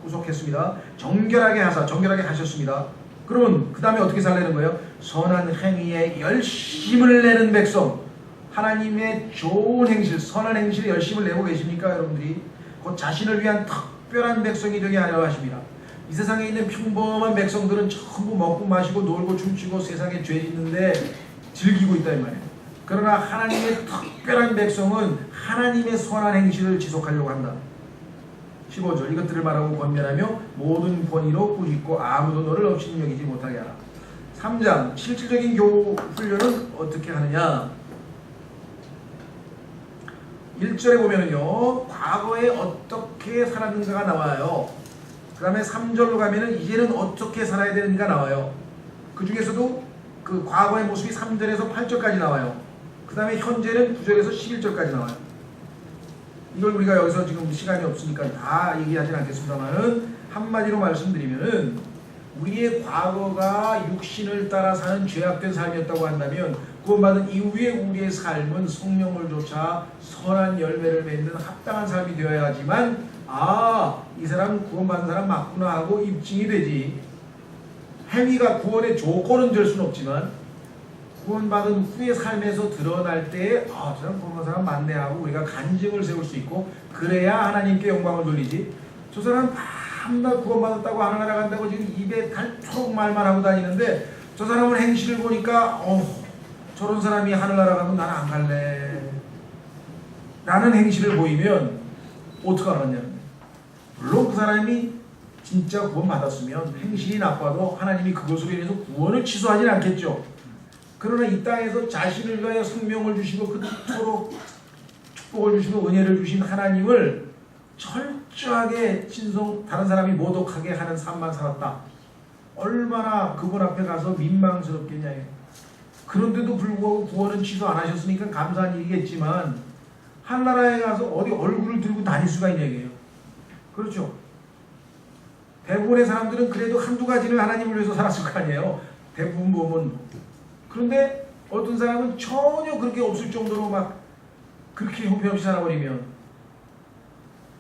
구속했습니다. 정결하게 하셨습니다. 그러면 그 다음에 어떻게 살라는 거예요? 선한 행위에 열심을 내는 백성, 하나님의 좋은 행실, 선한 행실에 열심을 내고 계십니까? 여러분들이 곧 자신을 위한 특별한 백성이 되게 하려 하십니다. 이 세상에 있는 평범한 백성들은 전부 먹고 마시고 놀고 춤추고 세상에 죄 짓는데 즐기고 있다 이 말이에요. 그러나 하나님의 특별한 백성은 하나님의 선한 행실을 지속하려고 한다. 15절, 이것들을 말하고 권면하며 모든 권위로 꾸짖고 아무도 너를 없이 여기지 못하게 하라. 3장, 실질적인 교우 훈련은 어떻게 하느냐? 1절에 보면은요, 과거에 어떻게 살았는가가 나와요. 그 다음에 3절로 가면은 이제는 어떻게 살아야 되는가 나와요. 그 중에서도 그 과거의 모습이 3절에서 8절까지 나와요. 그 다음에 현재는 9절에서 11절까지 나와요. 이걸 우리가 여기서 지금 시간이 없으니까 다 얘기하진 않겠습니다만은, 한마디로 말씀드리면은 우리의 과거가 육신을 따라 사는 죄악된 삶이었다고 한다면, 구원받은 이후에 우리의 삶은 성령을 좇아 선한 열매를 맺는 합당한 삶이 되어야 하지만, 이 사람은 구원받은 사람 맞구나 하고 입증이 되지. 행위가 구원의 조건은 될 수는 없지만 구원받은 후의 삶에서 드러날 때에 저 사람 구원받은 사람 맞네 하고 우리가 간증을 세울 수 있고, 그래야 하나님께 영광을 돌리지. 저 사람 밤낮 구원받았다고 하늘나라 간다고 지금 입에 닳도록 말만 하고 다니는데, 저 사람은 행실을 보니까 저런 사람이 하늘나라 가면 나는 안 갈래 라는 행실을 보이면 어떡하느냐. 물론 그 사람이 진짜 구원받았으면 행실이 나빠도 하나님이 그것으로 인해서 구원을 취소하진 않겠죠. 그러나 이 땅에서 자신을 위하여 생명을 주시고 그토록 축복을 주시고 은혜를 주신 하나님을 철저하게 다른 사람이 모독하게 하는 삶만 살았다. 얼마나 그분 앞에 가서 민망스럽겠냐. 그런데도 불구하고 구원은 취소 안 하셨으니까 감사한 일이겠지만, 한나라에 가서 어디 얼굴을 들고 다닐 수가 있냐 이게요. 그렇죠. 대부분의 사람들은 그래도 한두 가지는 하나님을 위해서 살았을 거 아니에요. 대부분 보면. 그런데 어떤 사람은 전혀 그렇게 없을 정도로 막 그렇게 형편없이 살아버리면,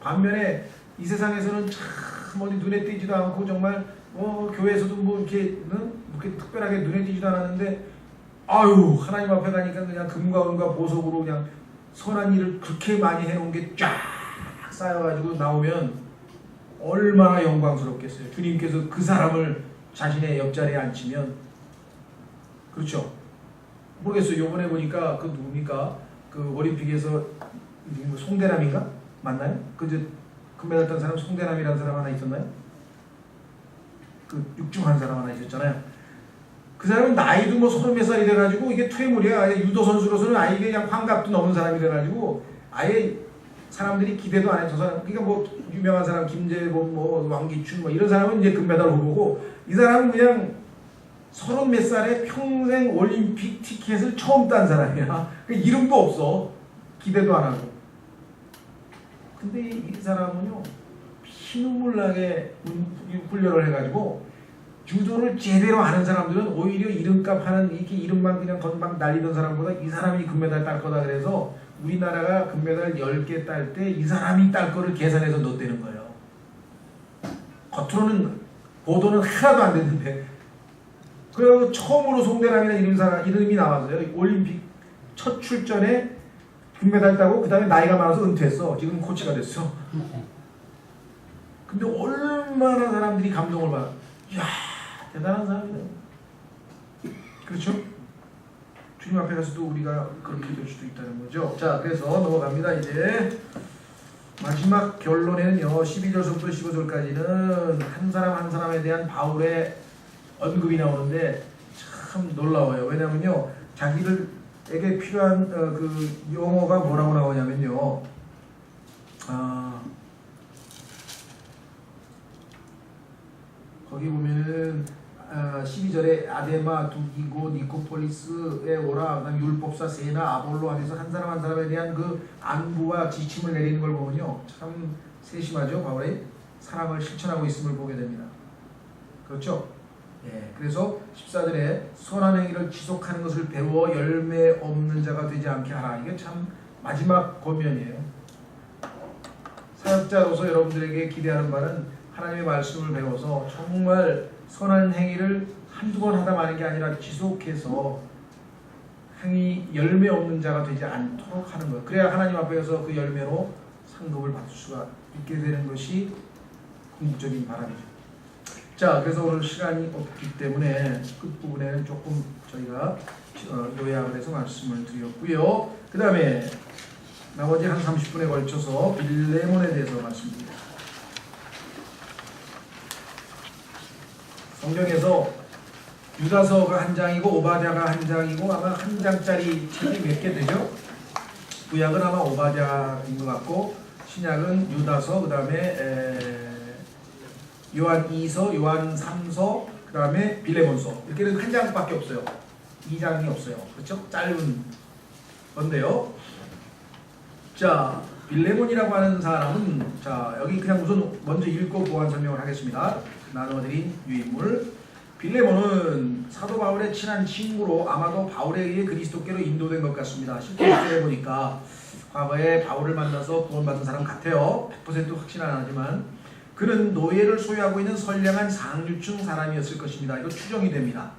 반면에 이 세상에서는 참 어디 눈에 띄지도 않고 정말 교회에서도 이렇게 특별하게 눈에 띄지도 않았는데, 하나님 앞에 가니까 그냥 금과 은과 보석으로 그냥 선한 일을 그렇게 많이 해놓은 게 쫙 쌓여가지고 나오면 얼마나 영광스럽겠어요. 주님께서 그 사람을 자신의 옆자리에 앉히면. 그렇죠. 모르겠어요. 요번에 보니까 그 누굽니까? 그 올림픽에서 송대남인가? 맞나요? 그 금메달 딴 사람 송대남이라는 사람 하나 있었나요? 그 육중한 사람 하나 있었잖아요. 그 사람은 나이도 30몇 살이 돼가지고 이게 퇴물이야. 유도 선수로서는 아예 그냥 환갑도 넘은 사람이 돼가지고 아예 사람들이 기대도 안 해. 저 사람, 그러니까 유명한 사람 김재범, 왕기춘 이런 사람은 이제 금메달 후보고, 이 사람은 그냥 30몇 살에 평생 올림픽 티켓을 처음 딴 사람이야. 그 이름도 없어. 기대도 안 하고. 근데 이 사람은요, 피눈물 나게 훈련을 해가지고 주도를 제대로 하는 사람들은 오히려 이름값 하는 이렇게 이름만 그냥 건방 날리던 사람보다 이 사람이 금메달 딸 거다 그래서 우리나라가 금메달 10개 딸 때 이 사람이 딸 거를 계산해서 넣었다는 거예요. 겉으로는 보도는 하나도 안 됐는데 그리고 처음으로 송대람이라는 이름이 나왔어요. 올림픽 첫 출전에 금메달 따고 그 다음에 나이가 많아서 은퇴했어. 지금 코치가 됐어. 근데 얼마나 사람들이 감동을 받아. 이야 대단한 사람이다. 그렇죠? 주님 앞에 가서도 우리가 그렇게 될 수도 있다는 거죠. 자 그래서 넘어갑니다. 이제 마지막 결론에는요. 12절부터 15절까지는 한 사람 한 사람에 대한 바울의 언급이 나오는데 참 놀라워요. 왜냐면요. 자기들에게 필요한 그 용어가 뭐라고 나오냐면요. 거기 보면은 12절에 아데마, 두기고, 니코폴리스에 오라, 그다음 율법사, 세나, 아볼로 하면서 한 사람 한 사람에 대한 그 안부와 지침을 내리는 걸 보면요. 참 세심하죠. 바울의 사랑을 실천하고 있음을 보게 됩니다. 그렇죠? 예, 그래서 14절에 선한 행위를 지속하는 것을 배워 열매 없는 자가 되지 않게 하라. 이게 참 마지막 권면이에요. 사역자로서 여러분들에게 기대하는 바는 하나님의 말씀을 배워서 정말 선한 행위를 한두 번 하다 마는 게 아니라 지속해서 행위 열매 없는 자가 되지 않도록 하는 거예요. 그래야 하나님 앞에서 그 열매로 상급을 받을 수가 있게 되는 것이 궁극적인 바람이죠. 자, 그래서 오늘 시간이 없기 때문에 끝부분에는 조금 저희가 요약을 해서 말씀을 드렸고요. 그 다음에 나머지 한 30분에 걸쳐서 빌레몬에 대해서 말씀드립니다. 성경에서 유다서가 한 장이고 오바댜가 한 장이고 아마 한 장짜리 책이 몇 개 되죠? 구약은 아마 오바댜인 것 같고 신약은 유다서, 그 다음에 요한 2서, 요한 3서, 그 다음에 빌레몬서 이렇게는 한 장밖에 없어요. 2장이 없어요. 그렇죠? 짧은 건데요. 자, 빌레몬이라고 하는 사람은 자 여기 그냥 우선 먼저 읽고 보완 설명을 하겠습니다. 나눠드린 유인물. 빌레몬은 사도 바울의 친한 친구로 아마도 바울에 의해 그리스도께로 인도된 것 같습니다. 실제 보니까 과거에 바울을 만나서 구원받은 사람 같아요. 100% 확신은 안 하지만 그는 노예를 소유하고 있는 선량한 상류층 사람이었을 것입니다. 이거 추정이 됩니다.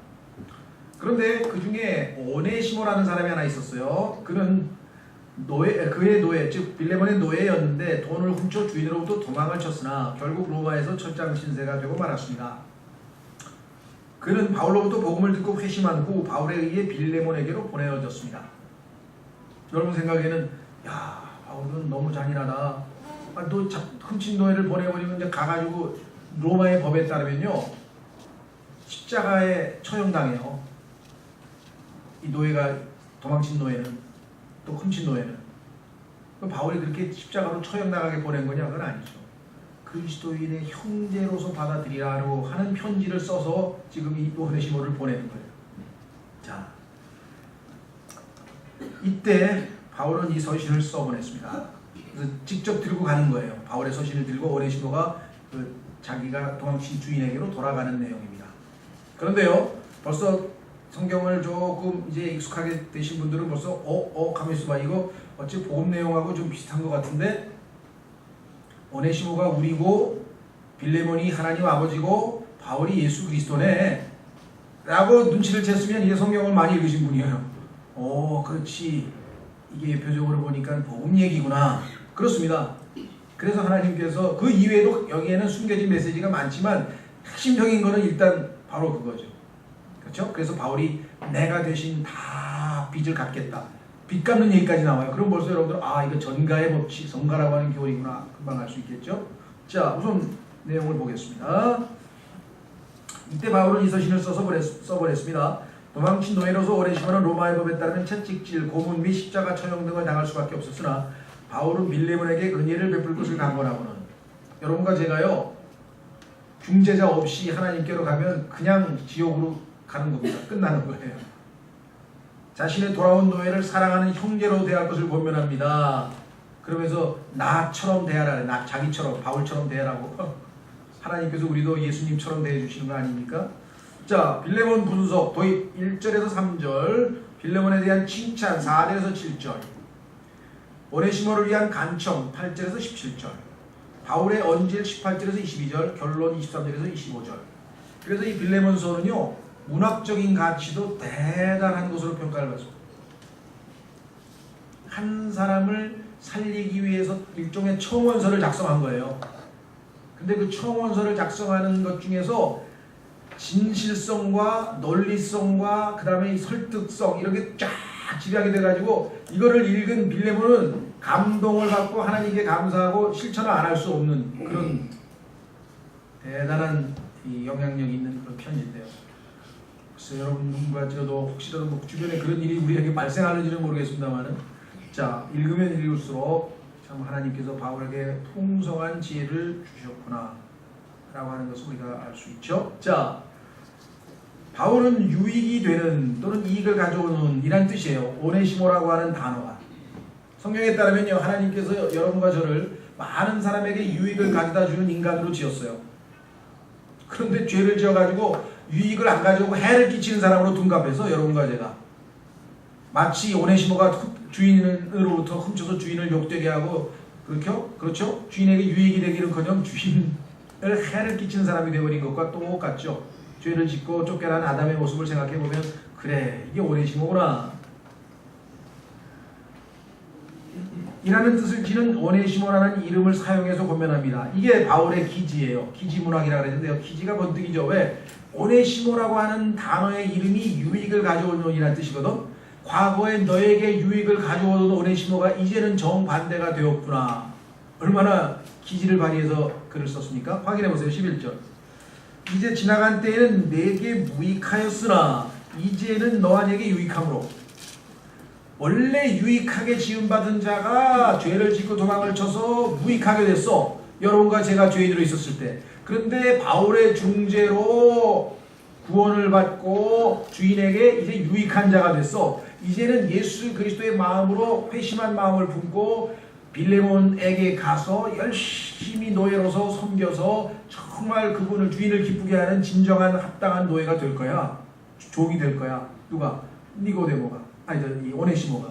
그런데 그 중에 오네시모라는 사람이 하나 있었어요. 그는 그의 노예, 즉 빌레몬의 노예였는데 돈을 훔쳐 주인으로부터 도망을 쳤으나 결국 로마에서 철장 신세가 되고 말았습니다. 그는 바울로부터 복음을 듣고 회심한 후 바울에 의해 빌레몬에게로 보내어졌습니다. 여러분 생각에는 야 바울은 너무 잔인하다. 너 훔친 노예를 보내버리면 이제 가가지고 로마의 법에 따르면요 십자가에 처형당해요. 이 노예가 도망친 노예는 또 훔친 노예는 바울이 그렇게 십자가로 처형당하게 보낸 거냐? 그건 아니죠. 그리스도인의 형제로서 받아들이라고 하는 편지를 써서 지금 이 오네시모를 보내는 거예요. 자, 이때 바울은 이 서신을 써보냈습니다. 그래서 직접 들고 가는 거예요. 바울의 서신을 들고 오네시모가 자기가 도망친 주인에게로 돌아가는 내용입니다. 그런데요, 벌써 성경을 조금 이제 익숙하게 되신 분들은 벌써 가만히 있어봐. 이거 어찌 복음 내용하고 좀 비슷한 것 같은데 오네시모가 우리고 빌레몬이 하나님 아버지고 바울이 예수 그리스도네 라고 눈치를 챘으면 이게 성경을 많이 읽으신 분이에요. 그렇지. 이게 표적으로 보니까 복음 얘기구나. 그렇습니다. 그래서 하나님께서 그 이외에도 여기에는 숨겨진 메시지가 많지만 핵심적인 거는 일단 바로 그거죠. 그렇죠? 그래서 바울이 내가 대신 다 빚을 갚겠다. 빚 갚는 얘기까지 나와요. 그럼 벌써 여러분들 이거 전가의 법칙, 성가라고 하는 교리구나. 금방 알 수 있겠죠? 자, 우선 내용을 보겠습니다. 이때 바울은 이 서신을 써버렸습니다. 도망친 노예로서 오네시모는 로마의 법에 따르면 채찍질, 고문 및 십자가 처형 등을 당할 수밖에 없었으나 바울은 빌레몬에게 은혜를 베풀 것을 강권하고는 여러분과 제가요 중재자 없이 하나님께로 가면 그냥 지옥으로 가는 겁니다. 끝나는 거예요. 자신의 돌아온 노예를 사랑하는 형제로 대할 것을 권면합니다. 그러면서 나처럼 대하라. 자기처럼 바울처럼 대하라고. 하나님께서 우리도 예수님처럼 대해주시는 거 아닙니까? 자, 빌레몬 분석 도입 1절에서 3절, 빌레몬에 대한 칭찬 4절에서 7절, 오네시모를 위한 간청 8절에서 17절, 바울의 언질 18절에서 22절, 결론 23절에서 25절. 그래서 이 빌레몬서는요, 문학적인 가치도 대단한 것으로 평가를 받습니다. 한 사람을 살리기 위해서 일종의 청원서를 작성한 거예요. 근데 그 청원서를 작성하는 것 중에서 진실성과 논리성과 그 다음에 설득성 이렇게 쫙 지배하게 돼가지고 이거를 읽은 빌레몬은 감동을 받고 하나님께 감사하고 실천을 안 할 수 없는 그런 대단한 이 영향력이 있는 그런 편지인데요. 그래서 여러분 누군가지라도 혹시라도 뭐 주변에 그런 일이 우리에게 발생하는지는 모르겠습니다만은, 자, 읽으면 읽을수록 참 하나님께서 바울에게 풍성한 지혜를 주셨구나 라고 하는 것을 우리가 알 수 있죠. 자, 바울은 유익이 되는 또는 이익을 가져오는 이란 뜻이에요. 오네시모라고 하는 단어가 성경에 따르면요, 하나님께서 여러분과 저를 많은 사람에게 유익을 가져다 주는 인간으로 지었어요. 그런데 죄를 지어가지고 유익을 안 가져오고 해를 끼치는 사람으로 둔갑해서 여러분과 제가 마치 오네시모가 주인으로부터 훔쳐서 주인을 욕되게 하고, 그렇죠? 주인에게 유익이 되기는커녕 주인을 해를 끼치는 사람이 되어버린 것과 똑같죠. 죄를 짓고 쫓겨난 아담의 모습을 생각해보면 그래, 이게 오네시모구나 이라는 뜻을 지닌 오네시모라는 이름을 사용해서 고면합니다. 이게 바울의 기지예요. 기지문학이라고 그랬는데요. 기지가 번뜩이죠. 왜? 오네시모라고 하는 단어의 이름이 유익을 가져오는 이라는 뜻이거든. 과거에 너에게 유익을 가져오던 오네시모가 이제는 정반대가 되었구나. 얼마나 기지를 발휘해서 글을 썼습니까? 확인해보세요. 11절. 이제 지나간 때에는 내게 무익하였으나 이제는 너와 내게 유익함으로. 원래 유익하게 지음받은 자가 죄를 짓고 도망을 쳐서 무익하게 됐어. 여러분과 제가 죄인으로 있었을 때. 그런데 바울의 중재로 구원을 받고 주인에게 이제 유익한 자가 됐어. 이제는 예수 그리스도의 마음으로 회심한 마음을 품고 빌레몬에게 가서 열심히 노예로서 섬겨서 정말 그분을 주인을 기쁘게 하는 진정한 합당한 노예가 될 거야. 종이 될 거야. 누가? 니고데모가. 아니, 이 오네시모가.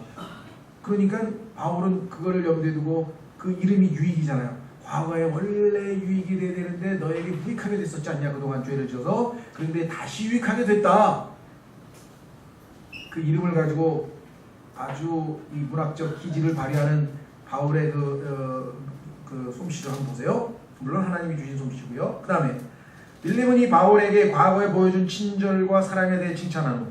그러니까 바울은 그거를 염두에 두고, 그 이름이 유익이잖아요. 과거에 원래 유익이 돼야 되는데 너에게 유익하게 됐었지 않냐, 그동안 죄를 지어서. 그런데 다시 유익하게 됐다. 그 이름을 가지고 아주 이 문학적 기질을 발휘하는 바울의 그 솜씨를 한번 보세요. 물론 하나님이 주신 솜씨고요. 그 다음에 빌레몬이 바울에게 과거에 보여준 친절과 사랑에 대해 칭찬한 후,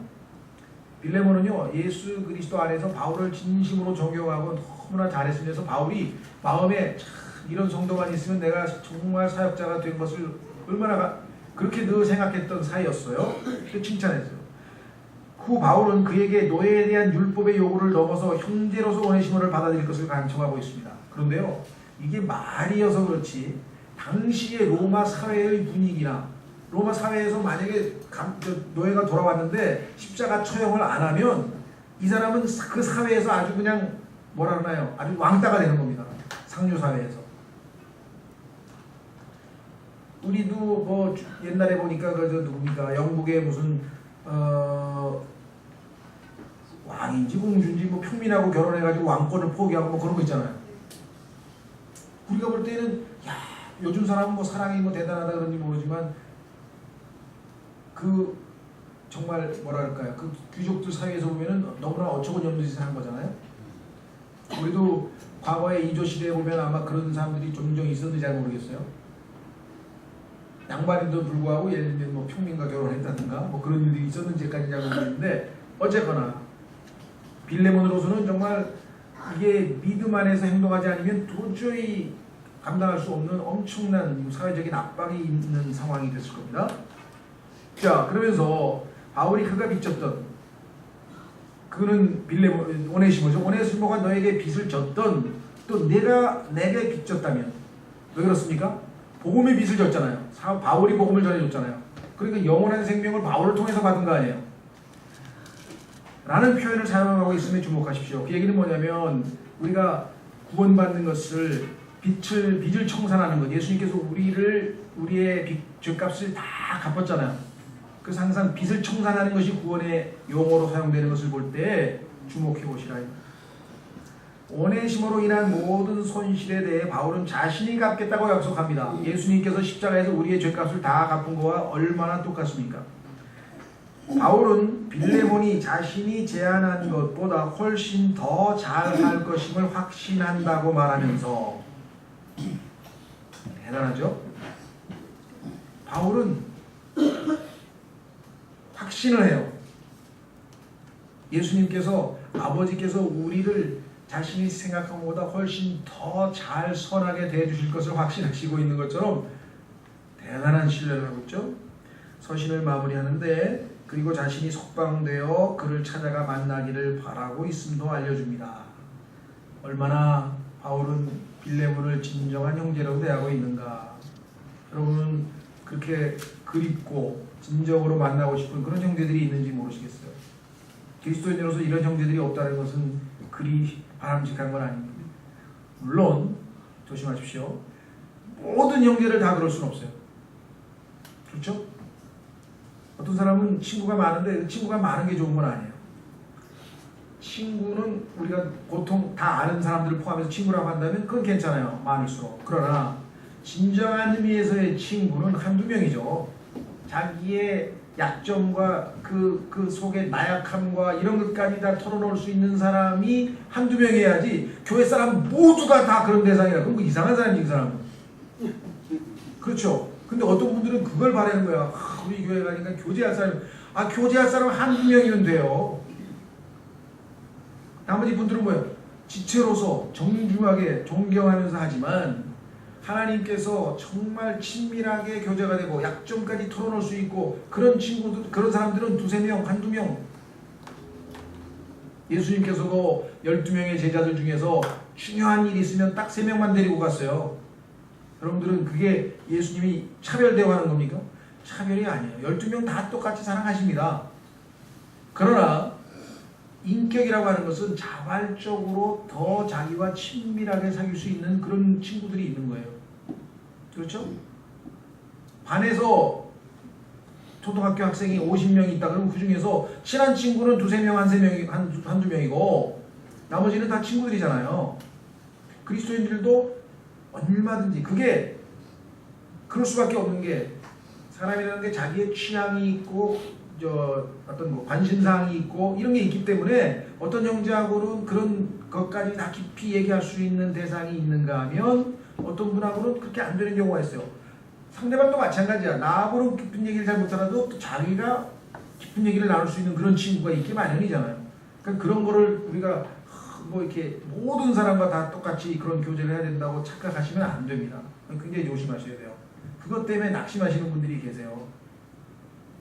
빌레몬은요, 예수 그리스도 안에서 바울을 진심으로 존경하고 너무나 잘했으면서 바울이 마음에 참 이런 성도만 있으면 내가 정말 사역자가 된 것을 얼마나 그렇게 늘 생각했던 사이였어요. 그 칭찬했어요. 후 바울은 그에게 노예에 대한 율법의 요구를 넘어서 형제로서 오네시모를 받아들일 것을 강청하고 있습니다. 그런데요, 이게 말이어서 그렇지 당시의 로마 사회의 분위기나 로마 사회에서 만약에 노예가 돌아왔는데 십자가 처형을 안 하면 이 사람은 그 사회에서 아주 그냥 뭐라 그러나요? 아주 왕따가 되는 겁니다. 상류 사회에서. 우리도 뭐 옛날에 보니까 그 누굽니까? 영국의 무슨 왕인지 공주인지 뭐 평민하고 결혼해가지고 왕권을 포기하고 뭐 그런 거 있잖아요. 우리가 볼 때는 야, 요즘 사람은 뭐 사랑이 뭐 대단하다 그런지 모르지만 그 정말 뭐랄까요, 그 귀족들 사이에서 보면은 너무나 어처구니없는 짓을 한 거잖아요. 우리도 과거에 이조 시대에 보면 아마 그런 사람들이 종종 있었는지 잘 모르겠어요. 양반인도 불구하고 예를 들면 뭐 평민과 결혼했다든가 뭐 그런 일들이 있었는지까지 잘 모르겠는데, 어쨌거나 빌레몬으로서는 정말 이게 믿음 안에서 행동하지 않으면 도저히 감당할 수 없는 엄청난 사회적인 압박이 있는 상황이 됐을 겁니다. 자, 그러면서 바울이 그가 빚졌던, 그는 오네시모죠. 오네시모가 너에게 빚을 졌던, 또 내가 내게 빚졌다면, 왜 그렇습니까? 복음의 빚을 졌잖아요. 바울이 복음을 전해줬잖아요. 그러니까 영원한 생명을 바울을 통해서 받은 거 아니에요. 라는 표현을 사용하고 있음에 주목하십시오. 그 얘기는 뭐냐면, 우리가 구원받는 것을 빚을 청산하는 것. 예수님께서 우리의 죄값을 다 갚았잖아요. 그래서 항상 빚을 청산하는 것이 구원의 용어로 사용되는 것을 볼 때 주목해 보시라. 오네시모로 인한 모든 손실에 대해 바울은 자신이 갚겠다고 약속합니다. 예수님께서 십자가에서 우리의 죄값을 다 갚은 거와 얼마나 똑같습니까? 바울은 빌레몬이 자신이 제안한 것보다 훨씬 더 잘할 것임을 확신한다고 말하면서, 대단하죠? 바울은 확신을 해요. 예수님께서, 아버지께서 우리를 자신이 생각한 것보다 훨씬 더 잘 선하게 대해주실 것을 확신하시고 있는 것처럼 대단한 신뢰를 하고 있죠. 서신을 마무리하는데, 그리고 자신이 석방되어 그를 찾아가 만나기를 바라고 있음도 알려줍니다. 얼마나 바울은 빌레몬을 진정한 형제라고 대하고 있는가. 여러분은 그렇게 그립고 진정으로 만나고 싶은 그런 형제들이 있는지 모르시겠어요. 그리스도인으로서 이런 형제들이 없다는 것은 그리 바람직한 건 아닙니다. 물론 조심하십시오. 모든 형제를 다 그럴 수는 없어요. 그렇죠? 어떤 사람은 친구가 많은데 친구가 많은 게 좋은 건 아니에요. 친구는 우리가 보통 다 아는 사람들을 포함해서 친구라고 한다면 그건 괜찮아요. 많을수록. 그러나 진정한 의미에서의 친구는 한두 명이죠. 자기의 약점과 그 속의 나약함과 이런 것까지 다 털어놓을 수 있는 사람이 한두 명이어야지 교회 사람 모두가 다 그런 대상이라 그럼 그 이상한 사람이지, 그 사람은. 그렇죠? 근데 어떤 분들은 그걸 바라는 거야. 우리 교회 가니까 교제할 사람, 교제할 사람 한두 명이면 돼요. 나머지 분들은 뭐예요? 지체로서 정중하게 존경하면서 하지만 하나님께서 정말 친밀하게 교제가 되고 약점까지 털어놓을 수 있고 그런 친구들, 그런 사람들은 두세 명, 한두 명. 예수님께서도 12명의 제자들 중에서 중요한 일이 있으면 딱 3명만 데리고 갔어요. 여러분들은 그게 예수님이 차별 대우하는 겁니까? 차별이 아니에요. 12명 다 똑같이 사랑하십니다. 그러나 인격이라고 하는 것은 자발적으로 더 자기와 친밀하게 사귈 수 있는 그런 친구들이 있는 거예요. 그렇죠? 반에서 초등학교 학생이 50명 있다 그러면 그 중에서 친한 친구는 두세 명, 한두 명이고 나머지는 다 친구들이잖아요. 그리스도인들도 얼마든지 그게 그럴 수밖에 없는 게 사람이라는 게 자기의 취향이 있고 어떤 뭐 관심사항이 있고 이런 게 있기 때문에 어떤 형제하고는 그런 것까지 다 깊이 얘기할 수 있는 대상이 있는가 하면 어떤 분하고는 그렇게 안 되는 경우가 있어요. 상대방도 마찬가지야. 나하고는 깊은 얘기를 잘 못하라도 또 자기가 깊은 얘기를 나눌 수 있는 그런 친구가 있기 마련이잖아요. 그러니까 그런 거를 우리가 뭐 이렇게 모든 사람과 다 똑같이 그런 교제를 해야 된다고 착각하시면 안 됩니다. 굉장히 조심하셔야 돼요. 그것 때문에 낙심하시는 분들이 계세요.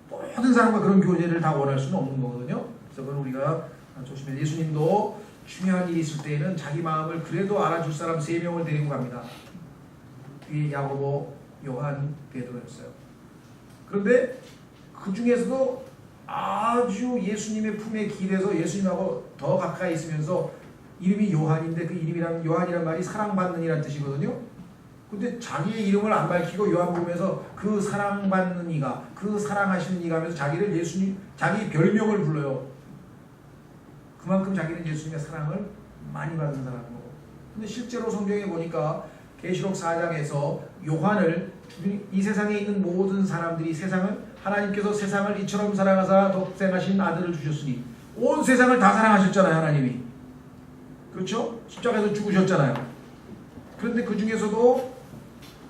모든 사람과 그런 교제를 다 원할 수는 없는 거거든요. 그래서 그건 우리가 조심해야. 예수님도 중요한 일이 있을 때에는 자기 마음을 그래도 알아줄 사람 3명을 데리고 갑니다. 이 야고보, 요한, 베드로였어요. 그런데 그 중에서도 아주 예수님의 품에 기대서 예수님하고 더 가까이 있으면서 이름이 요한인데 그 이름이란 요한이란 말이 사랑받는 이란 뜻이거든요. 근데 자기의 이름을 안 밝히고 요한복음에서 그 사랑받는 이가, 그 사랑하시는 이가 하면서 자기를 예수님, 자기 별명을 불러요. 그만큼 자기는 예수님의 사랑을 많이 받은 사람인 거고. 근데 실제로 성경에 보니까 계시록 4장에서 요한을 이 세상에 있는 모든 사람들이 하나님께서 세상을 이처럼 사랑하사 독생하신 아들을 주셨으니 온 세상을 다 사랑하셨잖아요, 하나님이. 그렇죠? 십자가에서 죽으셨잖아요. 그런데 그 중에서도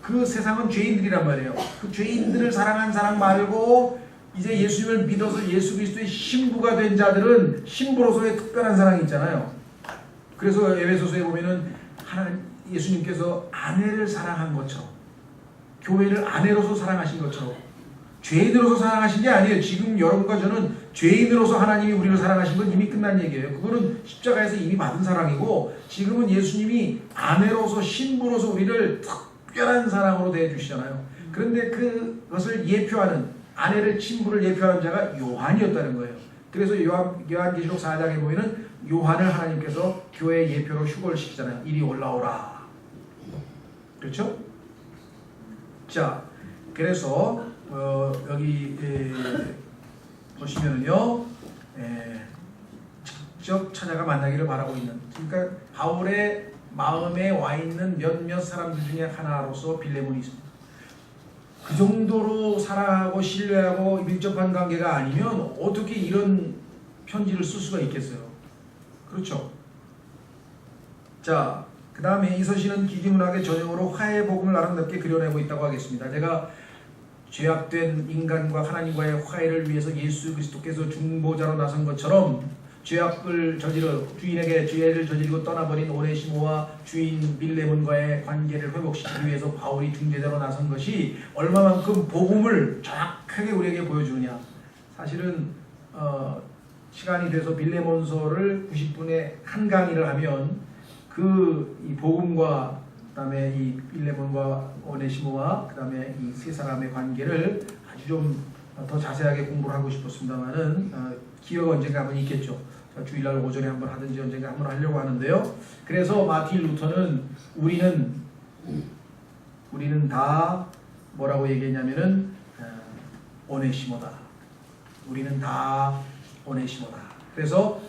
그 세상은 죄인들이란 말이에요. 그 죄인들을 사랑한 사람 말고 이제 예수님을 믿어서 예수 그리스도의 신부가 된 자들은 신부로서의 특별한 사랑이 있잖아요. 그래서 에베소서에 보면은 예수님께서 아내를 사랑한 것처럼 교회를 아내로서 사랑하신 것처럼 죄인으로서 사랑하신 게 아니에요. 지금 여러분과 저는 죄인으로서 하나님이 우리를 사랑하신 건 이미 끝난 얘기예요. 그거는 십자가에서 이미 받은 사랑이고 지금은 예수님이 아내로서 신부로서 우리를 특별한 사랑으로 대해주시잖아요. 그런데 그것을 예표하는 아내를 신부를 예표하는 자가 요한이었다는 거예요. 그래서 요한계시록 4장에 보면은 요한을 하나님께서 교회의 예표로 휴거를 시키잖아요. 이리 올라오라. 그렇죠? 자, 그래서 여기 보시면은요, 직접 찾아가 만나기를 바라고 있는, 그러니까 바울의 마음에 와 있는 몇몇 사람들 중에 하나로서 빌레몬이 있습니다. 그 정도로 사랑하고 신뢰하고 밀접한 관계가 아니면 어떻게 이런 편지를 쓸 수가 있겠어요? 그렇죠? 자, 그 다음에 이 서신은 기기문학의 전형으로 화해의 복음을 아름답게 그려내고 있다고 하겠습니다. 제가 죄악된 인간과 하나님과의 화해를 위해서 예수 그리스도께서 중보자로 나선 것처럼 죄악을 저지르 주인에게 죄를 저지르고 떠나버린 오네시모와 주인 빌레몬과의 관계를 회복시키기 위해서 바울이 중재자로 나선 것이 얼마만큼 복음을 정확하게 우리에게 보여주느냐. 사실은 시간이 돼서 빌레몬서를 90분의 한 강의를 하면 이 복음과 그다음에 이 빌레몬과 오네시모와 그다음에 이 세 사람의 관계를 아주 좀 더 자세하게 공부를 하고 싶었습니다만은 기회가 언젠가 한번 있겠죠. 주일날 오전에 한번 하든지 언젠가 한번 하려고 하는데요. 그래서 마틴 루터는 우리는 다 뭐라고 얘기했냐면은 오네시모다. 우리는 다 오네시모다. 그래서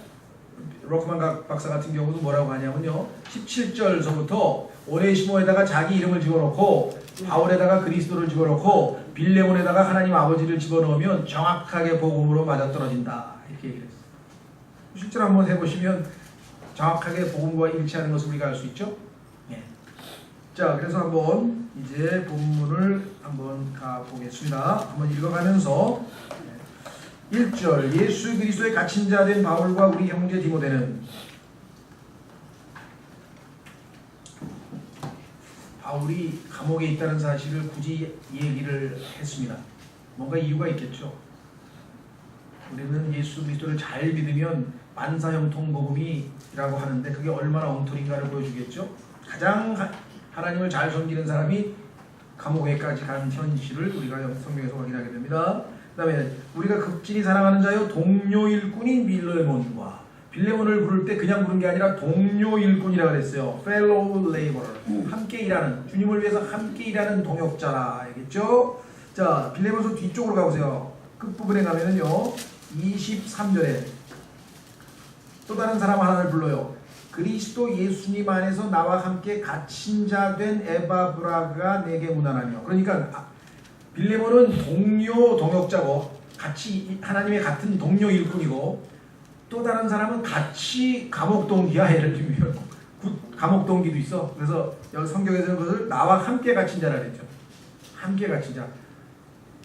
로크만 박사 같은 경우도 뭐라고 하냐면요, 17절서부터 오네시모에다가 자기 이름을 집어넣고 바울에다가 그리스도를 집어넣고 빌레몬에다가 하나님 아버지를 집어넣으면 정확하게 복음으로 맞아떨어진다, 이렇게 얘기를 했어요. 실제로 한번 해보시면 정확하게 복음과 일치하는 것을 우리가 알 수 있죠. 예. 자, 그래서 한번 이제 본문을 한번 가보겠습니다. 한번 읽어가면서 1절, 예수 그리스도의 갇힌 자 된 바울과 우리 형제 디모데는, 바울이 감옥에 있다는 사실을 굳이 얘기를 했습니다. 뭔가 이유가 있겠죠. 우리는 예수 그리스도를 잘 믿으면 만사형통 복음이라고 하는데 그게 얼마나 엉터리인가를 보여주겠죠. 가장 하나님을 잘 섬기는 사람이 감옥에까지 간 현실을 우리가 성경에서 확인하게 됩니다. 그 다음에 우리가 극진히 사랑하는 자요 동료 일꾼인 빌레몬과, 빌레몬을 부를 때 그냥 부른 게 아니라 동료 일꾼이라고 그랬어요. fellow laborer, 함께 일하는, 주님을 위해서 함께 일하는 동역자라 알겠죠? 자, 빌레몬서 뒤쪽으로 가보세요. 끝부분에 가면은요 23절에 또 다른 사람 하나를 불러요. 그리스도 예수님 안에서 나와 함께 갇힌 자 된 에바브라가 내게 문안하며. 그러니까 빌레몬은 동료 동역자고 같이 하나님의 같은 동료 일꾼이고, 또 다른 사람은 같이 감옥 동기야. 예를 들면 감옥 동기도 있어. 그래서 여기 성경에서는 그것을 나와 함께 갇힌 자라 그랬죠. 함께 갇힌 자,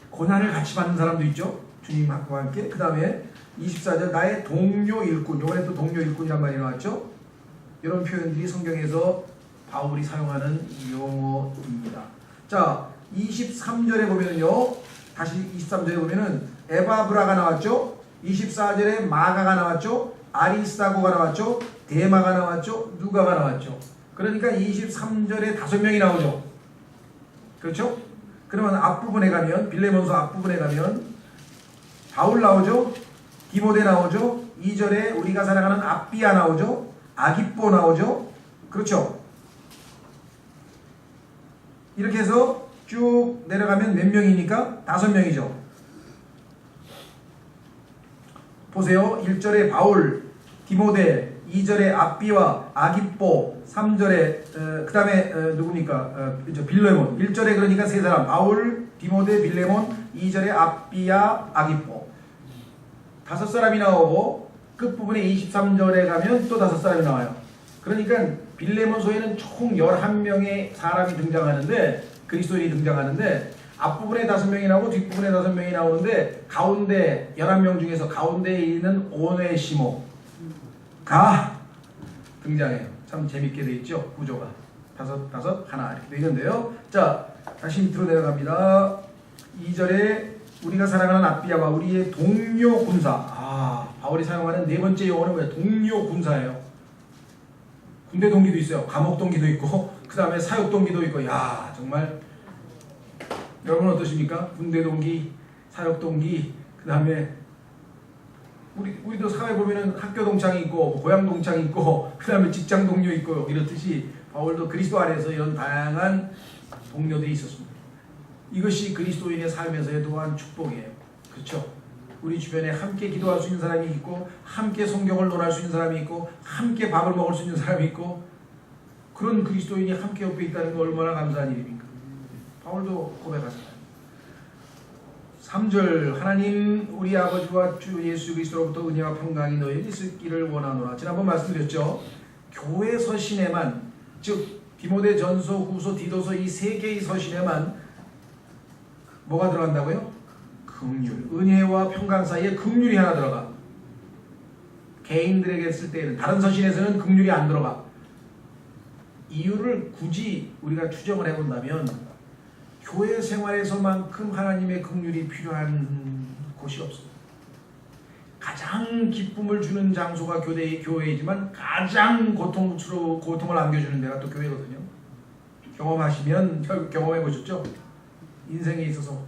고난을 같이 받는 사람도 있죠, 주님과 함께. 그 다음에 24절, 나의 동료 일꾼. 이번에 또 동료 일꾼이란 말이 나왔죠. 이런 표현들이 성경에서 바울이 사용하는 용어입니다. 자, 23절에 보면은요, 다시 23절에 보면은 에바브라가 나왔죠. 24절에 마가가 나왔죠. 아리스다고가 나왔죠. 데마가 나왔죠. 누가가 나왔죠. 그러니까 23절에 5명이 나오죠. 그렇죠? 그러면 앞부분에 가면, 빌레몬서 앞부분에 가면 바울 나오죠. 디모데 나오죠. 2절에 우리가 사랑하는 아비아 나오죠. 아기뽀 나오죠. 그렇죠? 이렇게 해서 쭉 내려가면 몇 명이니까 5명이죠. 보세요. 1절에 바울, 디모데, 2절에 아비와 아기뽀, 3절에 그 다음에 누굽니까? 빌레몬. 1절에 그러니까 세 사람, 바울, 디모데, 빌레몬, 2절에 아비아, 아기뽀. 5사람이 나오고 끝부분에 23절에 가면 또 5사람이 나와요. 그러니까 빌레몬서에는 총 11명의 사람이 등장하는데, 그리스도인이 등장하는데, 앞부분에 5명이 나오고 뒷부분에 5명이 나오는데, 가운데 11명 중에서 가운데에 있는 오네시모가 등장해요. 참 재밌게 돼 있죠, 구조가. 5, 하나 이렇게 돼 있는데요. 자, 다시 밑으로 내려갑니다. 2절에 우리가 사랑하는 아비아와 우리의 동료 군사. 바울이 사용하는 네 번째 용어는 뭐예요? 동료 군사예요. 군대 동기도 있어요. 감옥 동기도 있고, 그 다음에 사역 동기도 있고. 야, 정말 여러분 어떠십니까? 군대 동기, 사역 동기, 그 다음에 우리도 사회 보면은 학교 동창이 있고, 고향 동창이 있고, 그 다음에 직장 동료 있고, 6이렇듯이 바울도 그리스도 안에서 이런 다양한 동료들이 있었습니다. 이것이 그리스도인의 삶에서의 또한 축복이에요. 그렇죠? 우리 주변에 함께 기도할 수 있는 사람이 있고, 함께 성경을 논할 수 있는 사람이 있고, 함께 밥을 먹을 수 있는 사람이 있고, 그런 그리스도인이 함께 옆에 있다는 거 얼마나 감사한 일입니까? 바울도 고백하잖아요. 3절 하나님 우리 아버지와 주 예수 그리스도로부터 은혜와 평강이 너희에게 있기를 원하노라. 지난번 말씀드렸죠. 교회 서신에만, 즉 디모데 전서, 후서, 디도서 이 세 개의 서신에만 뭐가 들어간다고요? 긍휼, 은혜와 평강 사이에 긍휼이 하나 들어가. 개인들에게 쓸 때에는, 다른 서신에서는 긍휼이 안 들어가. 이유를 굳이 우리가 추정을 해본다면 교회 생활에서만큼 하나님의 긍휼이 필요한 곳이 없습니다. 가장 기쁨을 주는 장소가 교회이지만 가장 고통을 안겨주는 데가 또 교회거든요. 경험해 보셨죠? 인생에 있어서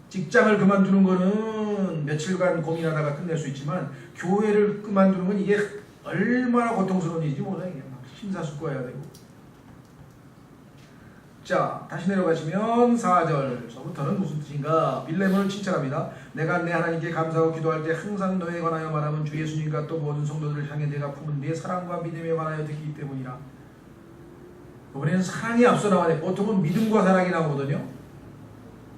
직장을 그만두는 거는 며칠간 고민하다가 끝낼 수 있지만, 교회를 그만두는 건 이게 얼마나 고통스러운 일인지 몰라요. 이게 막 심사숙고해야 되고. 자, 다시 내려가시면 4절서부터는 무슨 뜻인가? 빌레몬을 칭찬합니다. 내가 내 하나님께 감사하고 기도할 때 항상 너에 관하여 말하면 주 예수님과 또 모든 성도들을 향해 내가 품은 네 사랑과 믿음에 관하여 듣기 때문이라. 이번에는 사랑이 앞서 나와요. 보통은 믿음과 사랑이 나오거든요.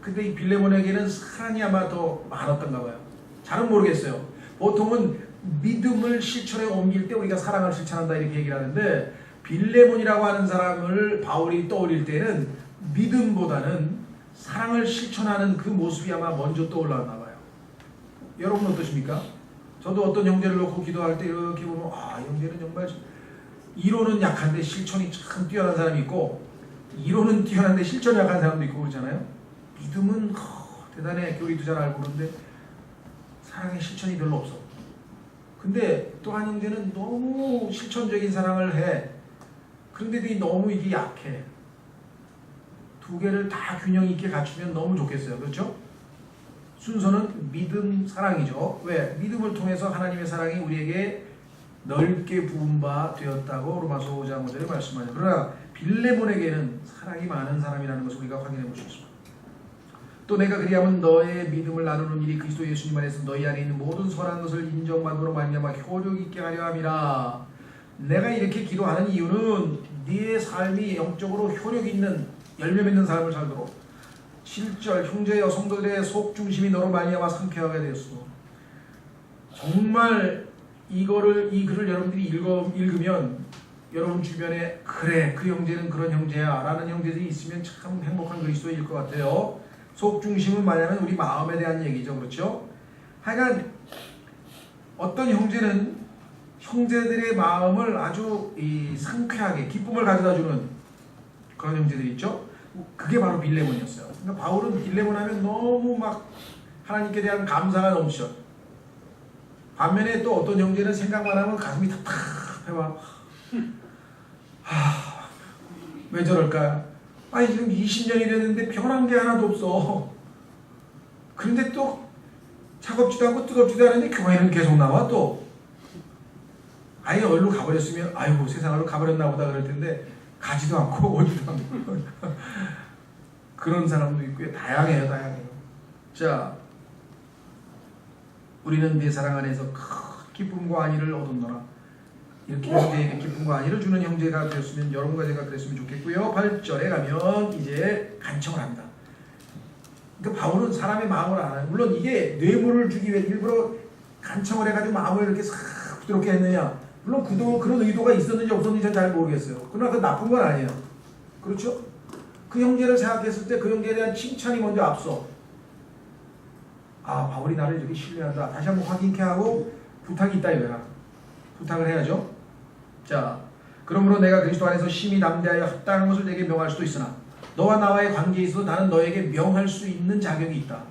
근데 이 빌레몬에게는 사랑이 아마 더 많았던가 봐요. 잘은 모르겠어요. 보통은 믿음을 실천에 옮길 때 우리가 사랑을 실천한다 이렇게 얘기를 하는데, 빌레몬이라고 하는 사람을 바울이 떠올릴 때는 믿음보다는 사랑을 실천하는 그 모습이 아마 먼저 떠올랐나 봐요. 여러분 어떠십니까? 저도 어떤 형제를 놓고 기도할 때 이렇게 보면, 이 형제는 정말 이론은 약한데 실천이 참 뛰어난 사람이 있고, 이론은 뛰어난데 실천이 약한 사람도 있고 그러잖아요. 믿음은 대단해, 교리도 잘 알고, 그런데 사랑의 실천이 별로 없어. 근데 또 한 형제는 너무 실천적인 사랑을 해. 그런데 너무 이게 약해. 두 개를 다 균형 있게 갖추면 너무 좋겠어요. 그렇죠? 순서는 믿음, 사랑이죠. 왜? 믿음을 통해서 하나님의 사랑이 우리에게 넓게 부은 바 되었다고 로마서 5장 5절에 말씀하죠. 그러나 빌레몬에게는 사랑이 많은 사람이라는 것을 우리가 확인해 볼 수 있습니다. 또 내가 그리하면 너의 믿음을 나누는 일이 그리스도 예수님 안에서 너희 안에 있는 모든 선한 것을 인정받음으로 말미암아 효력 있게 하려 함이라. 내가 이렇게 기도하는 이유는 네 삶이 영적으로 효력 있는, 열매 맺는 삶을 살도록. 7절 형제여 성도들의 속 중심이 너로 말미암아 상쾌하게 되었어. 정말 이 글을 여러분들이 읽으면 여러분 주변에 그래, 그 형제는 그런 형제야 라는 형제들이 있으면 참 행복한 그리스도인일 것 같아요. 속 중심은 말하면 우리 마음에 대한 얘기죠. 그렇죠? 하여간 어떤 형제는 형제들의 마음을 아주 상쾌하게 기쁨을 가져다주는 그런 형제들이 있죠. 그게 바로 빌레몬이었어요. 그러니까 바울은 빌레몬 하면 너무 막 하나님께 대한 감사가 넘쳐. 반면에 또 어떤 형제는 생각만 하면 가슴이 답답해와. 왜 저럴까? 지금 20년이 됐는데 변한 게 하나도 없어. 그런데 또 차갑지도 않고 뜨겁지도 않은데 교회는 계속 나와. 또 아예 얼로 가버렸으면 아이고 세상으로 가버렸나 보다 그럴 텐데 가지도 않고 오지도 않고 그런 사람도 있고요. 다양해요. 자, 우리는 내 사랑 안에서 큰 기쁨과 안위를 얻었노라. 이렇게 형제에게 기쁨과 안위를 주는 형제가 되었으면 여러분과 제가 그랬으면 좋겠고요. 8절에 가면 이제 간청을 합니다. 그러니까 바울은 사람의 마음을 알아요. 물론 이게 뇌물을 주기 위해 일부러 간청을 해가지고 마음을 이렇게 싹 부드럽게 했느냐, 물론 그런 의도가 있었는지 없었는지 는 잘 모르겠어요. 그러나 그 나쁜 건 아니에요. 그렇죠? 그 형제를 생각했을 때 그 형제에 대한 칭찬이 먼저 앞서. 바울이 나를 이렇게 신뢰한다. 다시 한번 확인케 하고 부탁이 있다 이거야. 부탁을 해야죠. 자, 그러므로 내가 그리스도 안에서 심히 담대하여 합당한 것을 내게 명할 수도 있으나 너와 나와의 관계에 있어서 나는 너에게 명할 수 있는 자격이 있다.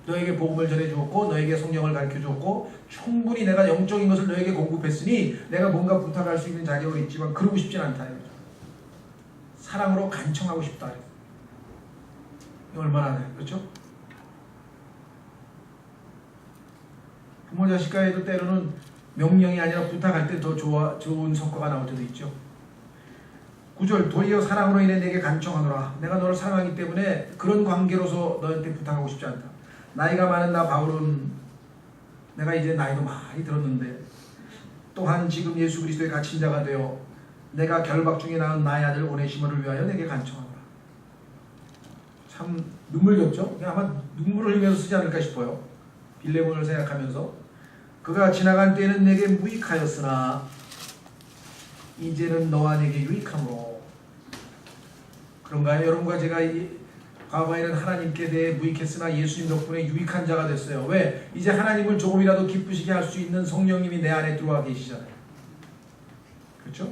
너에게 복음을 전해주었고 너에게 성경을 가르쳐주었고 충분히 내가 영적인 것을 너에게 공급했으니 내가 뭔가 부탁할 수 있는 자격은 있지만 그러고 싶진 않다. 사랑으로 간청하고 싶다. 이거 얼마나 돼? 그렇죠? 부모 자식 간에도 때로는 명령이 아니라 부탁할 때 더 좋은 성과가 나올 때도 있죠. 9절 도리어 사랑으로 인해 내게 간청하노라. 내가 너를 사랑하기 때문에 그런 관계로서 너한테 부탁하고 싶지 않다. 나이가 많은 나 바울은 내가 이제 나이도 많이 들었는데 또한 지금 예수 그리스도의 갇힌 자가 되어 내가 결박 중에 낳은 나의 아들 오네시모를 위하여 내게 간청하노라. 참 눈물겹죠? 아마 눈물을 흘리면서 쓰지 않을까 싶어요. 빌레몬을 생각하면서 그가 지나간 때에는 내게 무익하였으나 이제는 너와 내게 유익함으로. 그런가요? 여러분과 제가 과거에는 하나님께 대해 무익했으나 예수님 덕분에 유익한 자가 됐어요. 왜? 이제 하나님을 조금이라도 기쁘시게 할 수 있는 성령님이 내 안에 들어와 계시잖아요. 그렇죠?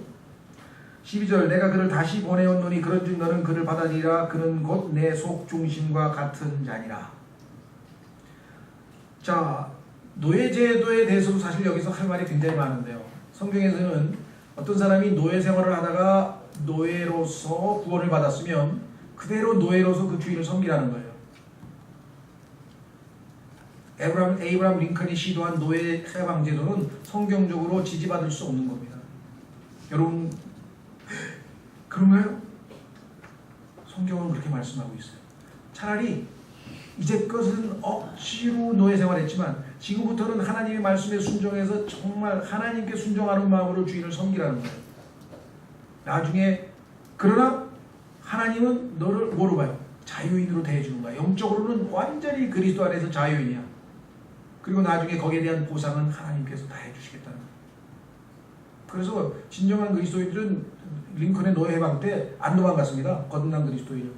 12절 내가 그를 다시 보내었노니 그런즉 너는 그를 받아들이라. 그는 곧 내 속 중심과 같은 자니라. 자, 노예제도에 대해서도 사실 여기서 할 말이 굉장히 많은데요. 성경에서는 어떤 사람이 노예 생활을 하다가 노예로서 구원을 받았으면 그대로 노예로서 그 주인을 섬기라는 거예요. 에이브람 링컨이 시도한 노예 해방 제도는 성경적으로 지지받을 수 없는 겁니다. 여러분 그런가요? 성경은 그렇게 말씀하고 있어요. 차라리 이제껏은 억지로 노예 생활했지만 지금부터는 하나님의 말씀에 순종해서 정말 하나님께 순종하는 마음으로 주인을 섬기라는 거예요. 나중에 그러나 하나님은 너를 뭐로 봐요? 자유인으로 대해주는 거야. 영적으로는 완전히 그리스도 안에서 자유인이야. 그리고 나중에 거기에 대한 보상은 하나님께서 다 해주시겠다는 거예요. 그래서 진정한 그리스도인들은 링컨의 노예 해방 때 안 도망갔습니다. 거듭난 그리스도인은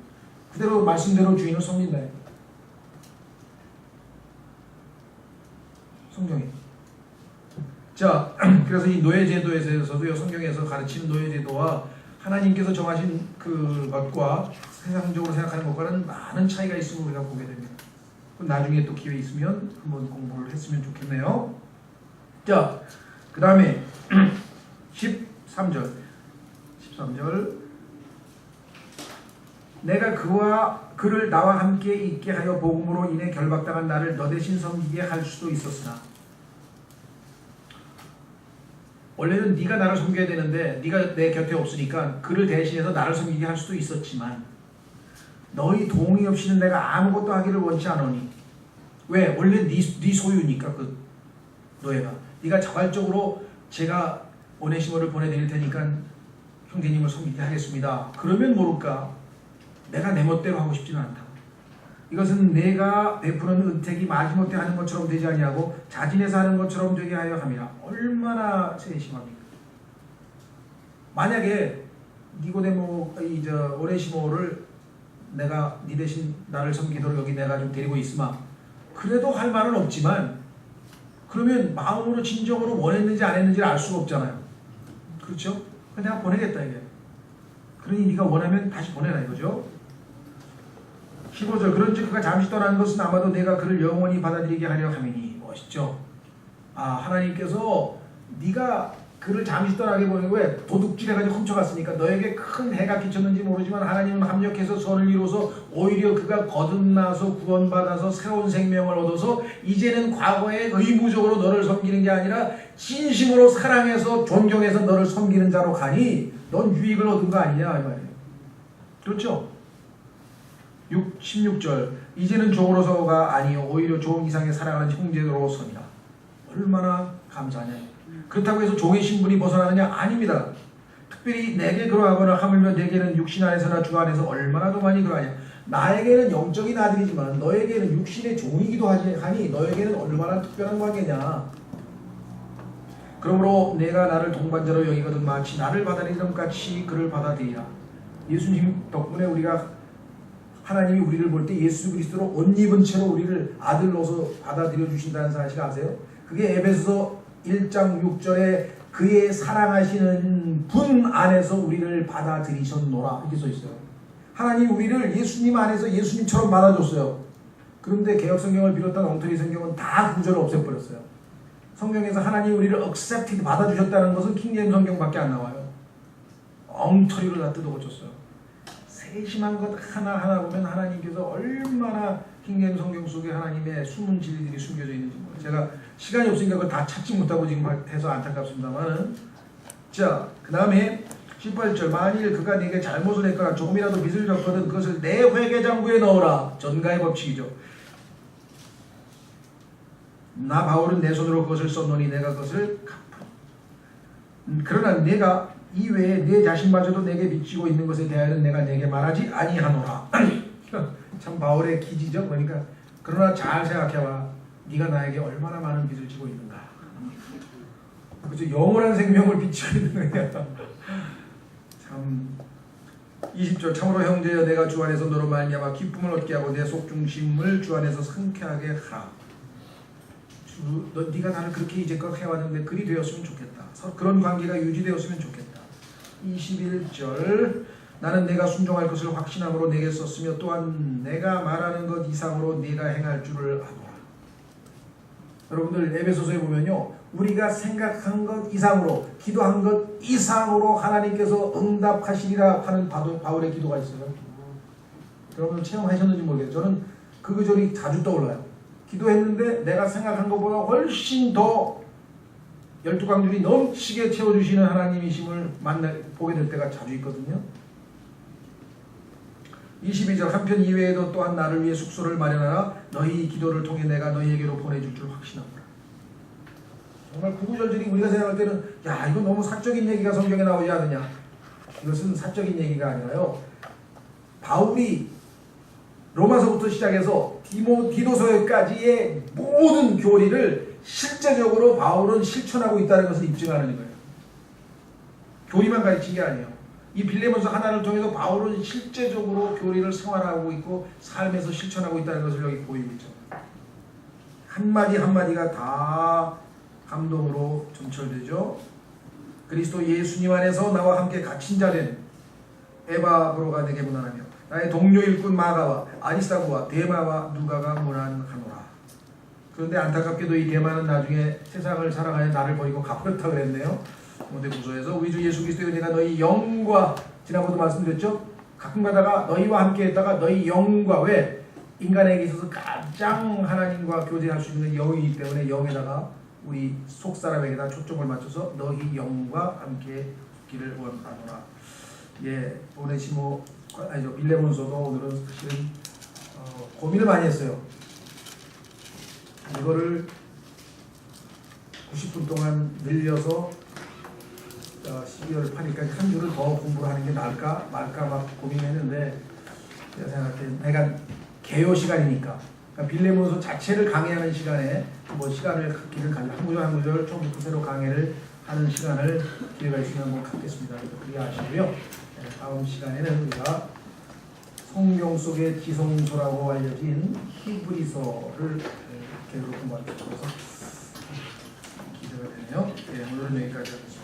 그대로 말씀대로 주인을 섬긴다. 성경이. 자, 그래서 이 노예제도에 대해서도요, 성경에서 가르치는 노예제도와 하나님께서 정하신 그것과 세상적으로 생각하는 것과는 많은 차이가 있음을 우리가 보게 됩니다. 그럼 나중에 또 기회 있으면 한번 공부를 했으면 좋겠네요. 자, 그 다음에 13절 내가 그를 나와 함께 있게 하여 복음으로 인해 결박당한 나를 너 대신 섬기게 할 수도 있었으나. 원래는 네가 나를 섬겨야 되는데 네가 내 곁에 없으니까 그를 대신해서 나를 섬기게 할 수도 있었지만 너희 동의 없이는 내가 아무것도 하기를 원치 않으니. 왜? 원래 네 소유니까 그 노예가. 네가 자발적으로 제가 오네시모를 보내드릴 테니까 형제님을 섬기게 하겠습니다. 그러면 모를까? 내가 내 멋대로 하고 싶지는 않다. 이것은 내가 베푸는 은택이 마지못해 하는 것처럼 되지 아니하고 자진해서 하는 것처럼 되게 하여 함이라. 얼마나 세심합니까? 만약에 니고데모 오네시모를 내가 니 대신 나를 섬기도록 여기 내가 좀 데리고 있으마. 그래도 할 말은 없지만 그러면 마음으로 진정으로 원했는지 안 했는지를 알 수가 없잖아요. 그렇죠? 내가 보내겠다 이게. 그러니 네가 원하면 다시 보내라 이거죠. 15절 그런즉 그가 잠시 떠난 것은 아마도 내가 그를 영원히 받아들이게 하려 함이니. 멋있죠? 하나님께서 네가 그를 잠시 떠나게 보내고 왜? 도둑질해가지고 훔쳐갔으니까 너에게 큰 해가 끼쳤는지 모르지만 하나님은 합력해서 선을 이루어서 오히려 그가 거듭나서 구원받아서 새로운 생명을 얻어서 이제는 과거에 의무적으로 너를 섬기는 게 아니라 진심으로 사랑해서 존경해서 너를 섬기는 자로 가니 넌 유익을 얻은 거 아니냐 이 말이에요. 그렇죠? 16절 이제는 종으로서가 아니요 오히려 종 이상의 사랑하는 형제로서니라. 얼마나 감사하냐. 그렇다고 해서 종의 신분이 벗어나느냐? 아닙니다. 특별히 내게 그러하거나 하물며 내게는 육신 안에서나 주 안에서 얼마나 더 많이 그러하냐. 나에게는 영적인 아들이지만 너에게는 육신의 종이기도 하니 너에게는 얼마나 특별한 관계냐. 그러므로 내가 나를 동반자로 여기거든 마치 나를 받아들이는 같이 그를 받아들이라. 예수님 덕분에 우리가 하나님이 우리를 볼 때 예수 그리스도로 옷 입은 채로 우리를 아들로서 받아들여 주신다는 사실 아세요? 그게 에베소서 1장 6절에 그의 사랑하시는 분 안에서 우리를 받아들이셨노라 이렇게 써있어요. 하나님이 우리를 예수님 안에서 예수님처럼 받아줬어요. 그런데 개혁성경을 비롯한 엉터리 성경은 다 구절을 없애버렸어요. 성경에서 하나님이 우리를 accepted 받아주셨다는 것은 킹제임스 성경밖에 안 나와요. 엉터리로 다 뜯어고쳤어요. 세심한 것 하나하나 보면 하나님께서 얼마나 킹제임스 성경 속에 하나님의 숨은 진리들이 숨겨져 있는지 몰라요. 제가 시간이 없으니까 그걸 다 찾지 못하고 지금 해서 안타깝습니다만. 자, 그 다음에 18절 만일 그가 네게 잘못을 했거나 조금이라도 빚을 졌거든 그것을 내 회계장부에 넣어라. 전가의 법칙이죠. 나 바울은 내 손으로 그것을 썼노니 내가 그것을 갚으리. 그러나 내가 이외에 내 자신마저도 내게 빚지고 있는 것에 대하여는 내가 내게 말하지 아니하노라. 참 바울의 기지죠. 그러니까 그러나 잘 생각해봐. 네가 나에게 얼마나 많은 빚을 지고 있는가. 그죠? 영원한 생명을 빚지고 있는 거야. 참 20절 참으로 형제여 내가 주 안에서 너로 말미암아 기쁨을 얻게 하고 내 속중심을 주 안에서 상쾌하게 하라. 네가 나를 그렇게 이제껏 해왔는데 그리 되었으면 좋겠다. 그런 관계가 유지되었으면 좋겠다. 21절 나는 내가 순종할 것을 확신함으로 내게 썼으며 또한 내가 말하는 것 이상으로 네가 행할 줄을 아노라. 여러분들 에베소서에 보면요. 우리가 생각한 것 이상으로 기도한 것 이상으로 하나님께서 응답하시리라 하는 바울의 기도가 있어요. 여러분 체험하셨는지 모르겠어요. 저는 그 구절이 자주 떠올라요. 기도했는데 내가 생각한 것보다 훨씬 더 12강줄이 넘치게 채워주시는 하나님이심을 보게 될 때가 자주 있거든요. 22절 한편 이외에도 또한 나를 위해 숙소를 마련하라. 너희 기도를 통해 내가 너희에게로 보내줄 줄 확신하노라. 정말 그 구절들이 우리가 생각할 때는 야 이거 너무 사적인 얘기가 성경에 나오지 않느냐. 이것은 사적인 얘기가 아니라요. 바울이 로마서부터 시작해서 디도서까지의 모든 교리를 실제적으로 바울은 실천하고 있다는 것을 입증하는 거예요. 교리만 가르친 게 아니에요. 이 빌레몬서 하나를 통해서 바울은 실제적으로 교리를 생활하고 있고 삶에서 실천하고 있다는 것을 여기 보이고 있죠. 한마디 한마디가 다 감동으로 점철되죠. 그리스도 예수님 안에서 나와 함께 갇힌 자된 에바브로가 내게 문안하며 나의 동료 일꾼 마가와 아리스다고와 데마와 누가가 문안하노라. 그런데 안타깝게도 이 데마는 나중에 세상을 사랑하여 나를 버리고 가버렸다 그랬네요. 디모데후서에서 우리 주 예수 그리스도의 내가 너희 영과 지난번도 말씀드렸죠. 가끔가다가 너희와 함께 했다가 너희 영과 왜 인간에게 있어서 가장 하나님과 교제할 수 있는 영이기 때문에 영에다가 우리 속사람에게다 초점을 맞춰서 너희 영과 함께 있기를 원하노라. 예, 오네시모 아니죠 빌레몬서도 오늘은 사실은 고민을 많이 했어요. 이거를 90분 동안 늘려서 12월 8일까지 한 주를 더 공부를 하는 게 나을까 말까 막 고민했는데 제가 생각할 때 내가 개요 시간이니까 그러니까 빌레몬서 자체를 강의하는 시간에 뭐 시간을 갖기를 한 구절 한 구절 처음부터 새로 강의를 하는 시간을 기회가 있으면 한번 갖겠습니다. 그렇게 아시고요. 다음 시간에는 우리가 성경 속의 지성소라고 알려진 히브리서를 계속 공부하게 되어서 기대가 되네요. 오늘은 여기까지 하겠습니다.